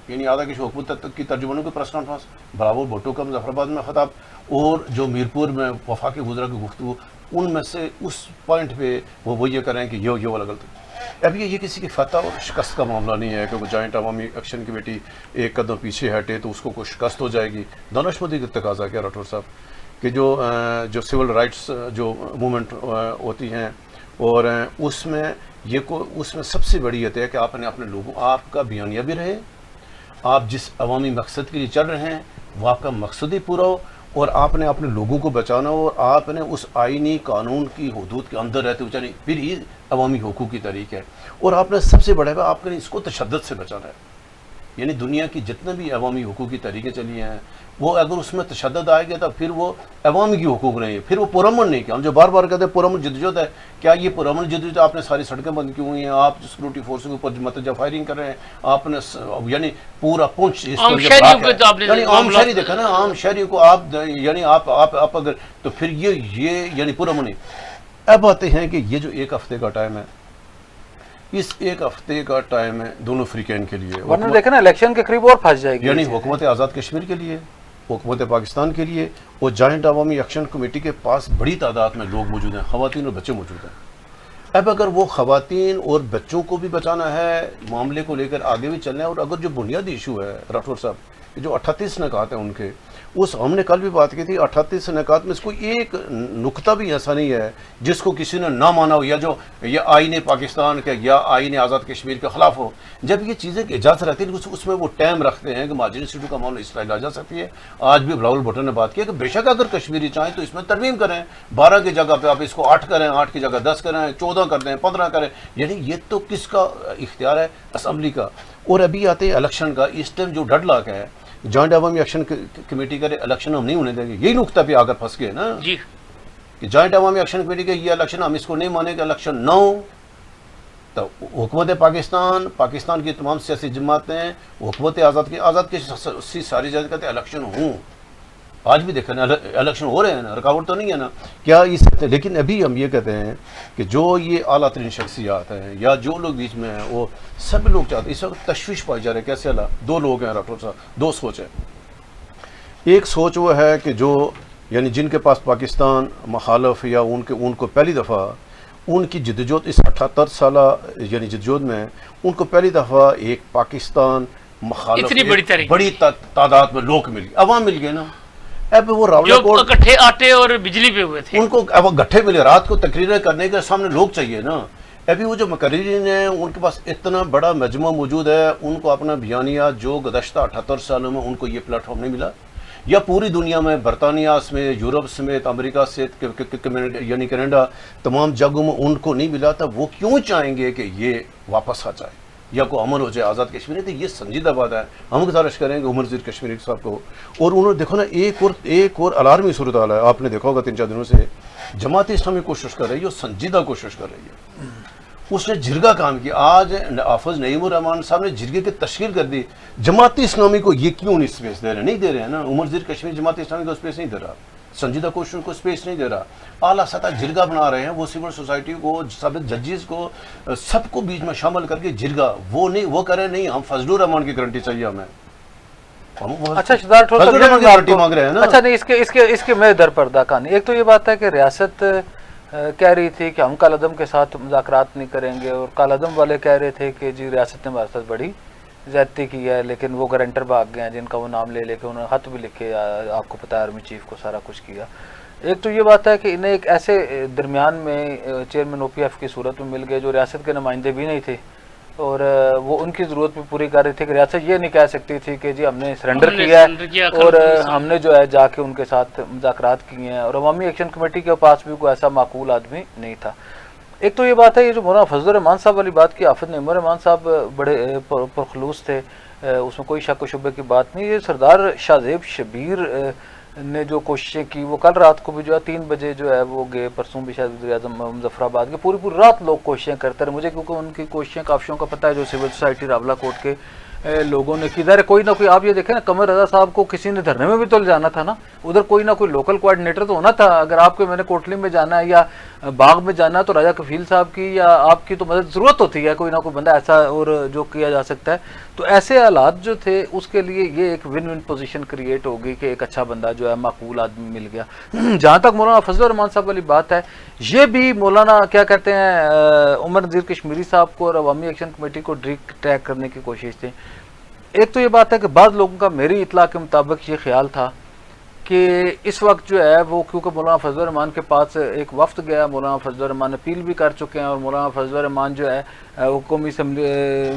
یعنی آزاد کشمیر حکومت کی ترجمانوں کی پریس کانفرنس، بلاول بھٹو کا مظفر آباد میں خطاب، اور جو میرپور میں وفاقی وزراء کی گفتگو، ان میں سے اس پوائنٹ پہ وہ یہ کریں کہ یہ والا غلط ہے. اب یہ کسی کی فتح اور شکست کا معاملہ نہیں ہے کہ وہ جوائنٹ عوامی ایکشن کمیٹی ایک قدم پیچھے ہٹے تو اس کو کوئی شکست ہو جائے گی. دانشمندی کا تقاضا کیا راٹھور صاحب کہ جو سول رائٹس جو موومنٹ ہوتی ہیں، اور اس میں سب سے بڑی یہ ہے کہ آپ نے اپنے لوگوں، آپ کا بیانیہ بھی رہے، آپ جس عوامی مقصد کے لیے چل رہے ہیں وہ آپ کا مقصد ہی پورا ہو، اور آپ نے اپنے لوگوں کو بچانا ہو، اور آپ نے اس آئینی قانون کی حدود کے اندر رہتے ہوئے پھر ہی عوامی حقوق کی تحریک ہے. اور آپ نے سب سے بڑا ہے آپ نے اس کو تشدد سے بچانا ہے. یعنی دنیا کی جتنے بھی عوامی حقوق کی تحریکیں چلی ہیں، وہ اگر اس میں تشدد آئے گا تو پھر وہ عوامی کی حقوق نہیں ہے، پھر وہ پرامن نہیں. کہ ہم جو بار بار کہتے ہیں پرامن جدوجہد ہے، کیا یہ پرامن جدوجہد؟ آپ نے ساری سڑکیں بند کی ہوئی ہیں، آپ سیکورٹی فورسوں کے اوپر متوجہ فائرنگ کر رہے ہیں، آپ نے یعنی پورا پونچھ عام شہریوں کو تو آپ نے یعنی عام شہری دیکھا نا، عام شہریوں کو آپ یعنی آپ اگر تو پھر یہ یعنی پرامن نہیں. اب آتے ہیں کہ یہ جو ایک ہفتے کا ٹائم ہے، اس ایک ہفتے کا ٹائم ہے دونوں فریقین کے لیے، ورنہ دیکھیں نا الیکشن کے قریب اور پھنس جائے گی. یعنی حکومت آزاد کشمیر کے لیے، حکومت پاکستان کے لیے، اور جوائنٹ عوامی ایکشن کمیٹی کے پاس بڑی تعداد میں لوگ موجود ہیں، خواتین اور بچے موجود ہیں. اب اگر وہ خواتین اور بچوں کو بھی بچانا ہے، معاملے کو لے کر آگے بھی چلنا ہے، اور اگر جو بنیادی ایشو ہے راٹھور صاحب، جو 38 نکات ہیں ان کے، ہم نے کل بھی بات کی تھی، 38 نکات میں اس کو ایک نقطہ بھی ایسا نہیں ہے جس کو کسی نے نہ مانا ہو، یا جو یہ آئین پاکستان کے یا آئین آزاد کشمیر کے خلاف ہو. جب یہ چیزیں اجازت رہتی ہیں اس میں وہ ٹائم رکھتے ہیں کہ مہاجرین سیٹوں کا معاملہ اصلاح لا جا سکتی ہے. آج بھی بلاول بھٹو نے بات کی کہ بے شک اگر کشمیری چاہیں تو اس میں ترمیم کریں، 12 کی جگہ پہ آپ اس کو 8 کریں، 8 کی جگہ 10 کریں، 14 کر دیں، 15 کریں. یعنی یہ تو کس کا اختیار ہے؟ اسمبلی کا. اور ابھی آتے ہیں الیکشن کا. اس ٹائم جو ڈیڈ لاک ہے جوائنٹ عوامی ایکشن کمیٹی کرے، الیکشن ہم نہیں ہونے دیں گے. یہی نقطہ پہ آ کر پھنس گئے نا جی کہ جوائنٹ عوامی ایکشن کمیٹی کے یہ الیکشن ہم اس کو نہیں مانیں گے، الیکشن نہ ہو. تو حکومت پاکستان کی تمام سیاسی جماعتیں، حکومت آزاد کی ساری جگہ کہتے ہیں الیکشن ہوں. آج بھی دیکھیں نا الیکشن ہو رہے ہیں نا، رکاوٹ تو نہیں ہے نا، کیا یہ سکتے. لیکن ابھی ہم یہ کہتے ہیں کہ جو یہ اعلیٰ ترین شخصیات ہیں یا جو لوگ بیچ میں ہیں، وہ سب لوگ چاہتے ہیں. اس وقت تشویش پائی جا رہے ہیں. کیسے اللہ؟ دو لوگ ہیں ڈاکٹر صاحب، دو سوچ ہیں. ایک سوچ وہ ہے کہ جو یعنی جن کے پاس پاکستان مخالف یا ان کو پہلی دفعہ ان کی جدوجہد اس 78 سالہ یعنی جدوجہد میں ان کو پہلی دفعہ ایک پاکستان مخالف اتنی بڑی تعداد میں لوگ مل گئے، عوام مل گئے نا. اب وہ راولا کوٹ اکٹھے آٹے اور بجلی پہ ہوئے تھے، ان کو اب گٹھے ملے، رات کو تقریریں کرنے کے سامنے لوگ چاہیے نا. ابھی وہ جو مقررین ہیں ان کے پاس اتنا بڑا مجموعہ موجود ہے، ان کو اپنا بیانیہ جو گزشتہ 78 سالوں میں ان کو یہ پلیٹ فارم نہیں ملا، یا پوری دنیا میں برطانیہ سمیت، یورپ سمیت، امریکہ سمیت یعنی کینیڈا تمام جگہوں میں ان کو نہیں ملا تھا. وہ کیوں چاہیں گے کہ یہ واپس آ جائے یا کوئی عمل ہو جائے آزاد کشمیر؟ تو یہ سنجیدہ بات ہے. ہم گزارش کریں گے عمر وزیر کشمیری صاحب کو. اور انہوں نے دیکھو نا ایک اور الارمی صورتحال ہے. آپ نے دیکھا ہوگا 3-4 دنوں سے جماعت اسلامی کوشش کر رہی ہے، سنجیدہ کوشش کر رہی ہے. اس نے جرگہ کام کیا. آج حافظ نعیم الرحمان صاحب نے جرگے کی تشکیل کر دی. جماعت اسلامی کو یہ کیوں نہیں اسپیس دے رہے؟ نہیں دے رہے ہیں نا. عمر وزیر کشمیر جماعت اسلامی کو اسپیس نہیں دے رہا، سنجیدہ کوششوں کو اسپیس نہیں دے رہا. اعلیٰ سطح جرگہ بنا رہے ہیں، وہ سول سوسائٹی کو، سابق ججز کو، سب کو بیچ میں شامل کر کے جرگہ وہ کریں. نہیں، ہم فضل الرحمان کی گارنٹی چاہیے ہمیں. اچھا شہزاد ٹھوس صاحب گارنٹی مانگ رہے ہیں نا. اچھا نہیں، اس کے میں درپردہ کہانی. ایک تو یہ بات ہے کہ ریاست کہہ رہی تھی کہ ہم کالعدم کے ساتھ مذاکرات نہیں کریں گے، اور کالعدم والے کہہ رہے تھے کہ جی ریاست نے ہمارے ساتھ بڑی زیادتی کی ہے، لیکن وہ گارنٹر بھاگ گئے ہیں جن کا وہ نام لے کے انہوں نے خط بھی لکھے، آپ کو پتہ ہے آرمی چیف کو سارا کچھ کیا. ایک تو یہ بات ہے کہ انہیں ایک ایسے درمیان میں چیئرمین او پی ایف کی صورت میں مل گئے جو ریاست کے نمائندے بھی نہیں تھے، اور وہ ان کی ضرورت بھی پوری کر رہی تھی کہ ریاست یہ نہیں کہہ سکتی تھی کہ جی ہم نے سرنڈر کیا ہے اور ہم نے جو ہے جا کے ان کے ساتھ مذاکرات کیے ہیں. اور عوامی ایکشن کمیٹی کے پاس بھی کوئی ایسا معقول آدمی نہیں تھا. ایک تو یہ بات ہے، یہ جو مولانا فضل الرحمان صاحب والی بات کی، حافظ نعیم الرحمان صاحب بڑے پرخلوص تھے، اس میں کوئی شک و شبے کی بات نہیں. یہ سردار شاہ زیب شبیر نے جو کوششیں کی وہ کل رات کو بھی جو ہے 3 بجے جو ہے وہ گئے, پرسوں بھی شاید وزیر اعظم مظفر آباد کے, پوری رات لوگ کوششیں کرتے رہے. مجھے کیونکہ ان کی کوششیں کافیوں کا پتہ ہے جو سول سوسائٹی راولہ کوٹ کے لوگوں نے کی. ظاہر کوئی نہ کوئی, آپ یہ دیکھیں نا, قمر رضا صاحب کو کسی نے دھرنے میں بھی تو لے جانا تھا نا, ادھر کوئی نہ کوئی لوکل کوآرڈینیٹر تو ہونا تھا. اگر آپ کو میں نے کوٹلی میں جانا ہے یا باغ میں جانا ہے تو راجہ کفیل صاحب کی یا آپ کی تو مدد ضرورت ہوتی ہے, کوئی نہ کوئی بندہ ایسا اور جو کیا جا سکتا ہے. تو ایسے حالات جو تھے اس کے لیے یہ ایک ون ون پوزیشن کریٹ ہو گئی کہ ایک اچھا بندہ جو ہے معقول آدمی مل گیا. جہاں تک مولانا فضل الرحمان صاحب والی بات ہے, یہ بھی مولانا کیا کہتے ہیں عمر نذیر کشمیری صاحب کو اور عوامی ایکشن کمیٹی کو ٹریک کرنے کی کوشش تھی. ایک تو یہ بات ہے کہ بعض لوگوں کا میری اطلاع کے مطابق یہ خیال تھا کہ اس وقت جو ہے وہ کیونکہ مولانا فضل الرحمان کے پاس ایک وفد گیا, مولانا فضل الرحمان اپیل بھی کر چکے ہیں اور مولانا فضل الرحمان جو ہے قومی اسمبلی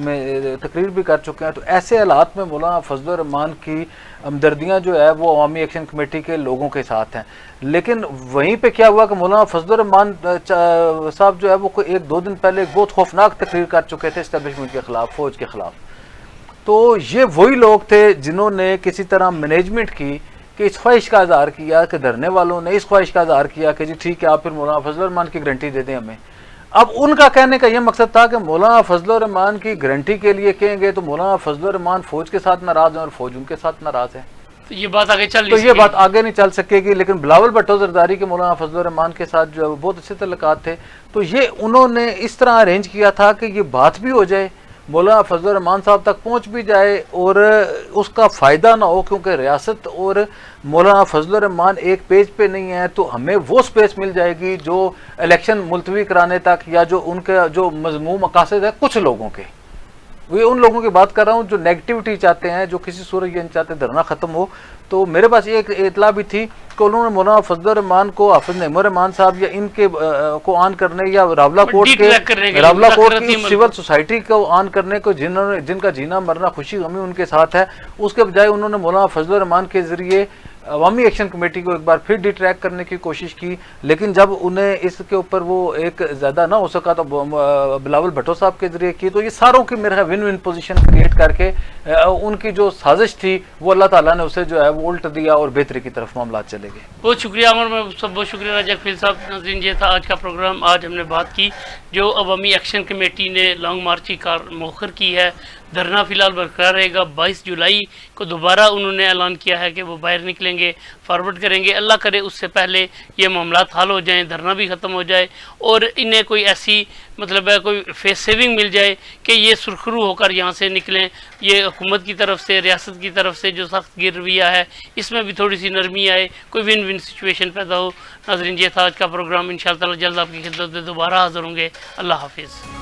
میں تقریر بھی کر چکے ہیں. تو ایسے حالات میں مولانا فضل الرحمان کی ہمدردیاں جو ہے وہ عوامی ایکشن کمیٹی کے لوگوں کے ساتھ ہیں. لیکن وہیں پہ کیا ہوا کہ مولانا فضل الرحمان صاحب جو ہے وہ 1-2 دن پہلے ایک بہت خوفناک تقریر کر چکے تھے اسٹیبلشمنٹ کے خلاف, فوج کے خلاف. تو یہ وہی لوگ تھے جنہوں نے کسی طرح مینجمنٹ کی کہ اس خواہش کا اظہار کیا, کہ دھرنے والوں نے اس خواہش کا اظہار کیا کہ جی ٹھیک ہے آپ پھر مولانا فضل الرحمان کی گارنٹی دے دیں ہمیں. اب ان کا کہنے کا یہ مقصد تھا کہ مولانا فضل الرحمان کی گارنٹی کے لیے کہیں گے تو مولانا فضل الرحمان فوج کے ساتھ ناراض ہیں اور فوج ان کے ساتھ ناراض ہے, تو یہ بات آگے چل تو یہ بات آگے نہیں چل سکے گی. لیکن بلاول بھٹو زرداری کے مولانا فضل الرحمان کے ساتھ جو ہے بہت اچھے تعلقات تھے, تو یہ انہوں نے اس طرح ارینج کیا تھا کہ یہ بات بھی ہو جائے, مولانا فضل الرحمان صاحب تک پہنچ بھی جائے اور اس کا فائدہ نہ ہو, کیونکہ ریاست اور مولانا فضل الرحمان ایک پیج پہ نہیں ہے. تو ہمیں وہ سپیس مل جائے گی جو الیکشن ملتوی کرانے تک یا جو ان کے جو مذموم مقاصد ہے کچھ لوگوں کے, وہ ان لوگوں کی بات کر رہا ہوں جو نیگیٹیوٹی چاہتے ہیں, جو کسی صورت یہ نہیں چاہتے دھرنا ختم ہو. تو میرے پاس ایک اطلاع بھی تھی کہ انہوں نے مولانا فضل الرحمان کو حافظ نعیم الرحمان صاحب یا ان کے کو آن کرنے یا راولہ کوٹ کی سول سوسائٹی کو آن کرنے کو جن کا جینا مرنا خوشی غمی ان کے ساتھ ہے, اس کے بجائے انہوں نے مولانا فضل الرحمان کے ذریعے عوامی ایکشن کمیٹی کو ایک بار پھر ڈی ٹریک کرنے کی کوشش کی. لیکن جب انہیں اس کے اوپر وہ ایک زیادہ نہ ہو سکا تو بلاول بھٹو صاحب کے ذریعے کی. تو یہ ساروں کی میرا ون ون پوزیشن کریٹ کر کے ان کی جو سازش تھی وہ اللہ تعالیٰ نے اسے جو ہے وہ الٹ دیا اور بہتری کی طرف معاملات چلے گئے. بہت شکریہ عمر میں سب, بہت شکریہ راجہ کفیل صاحب. ناظرین یہ تھا آج کا پروگرام. آج ہم نے بات کی جو عوامی ایکشن کمیٹی نے لانگ مارچ کی کار مؤخر کی ہے. دھرنا فی الحال برقرار رہے گا. 22 جولائی کو دوبارہ انہوں نے اعلان کیا ہے کہ وہ باہر نکلیں گے, فارورڈ کریں گے. اللہ کرے اس سے پہلے یہ معاملات حل ہو جائیں, دھرنا بھی ختم ہو جائے اور انہیں کوئی ایسی مطلب ہے کوئی فیس سیونگ مل جائے کہ یہ سرخرو ہو کر یہاں سے نکلیں. یہ حکومت کی طرف سے, ریاست کی طرف سے جو سخت گیر رویہ ہے اس میں بھی تھوڑی سی نرمی آئے, کوئی ون ون سچویشن پیدا ہو. ناظرین یہ تھا آج کا پروگرام. انشاءاللہ تعالی جلد آپ کی خدمت میں دوبارہ حاضر ہوں گے. اللہ حافظ.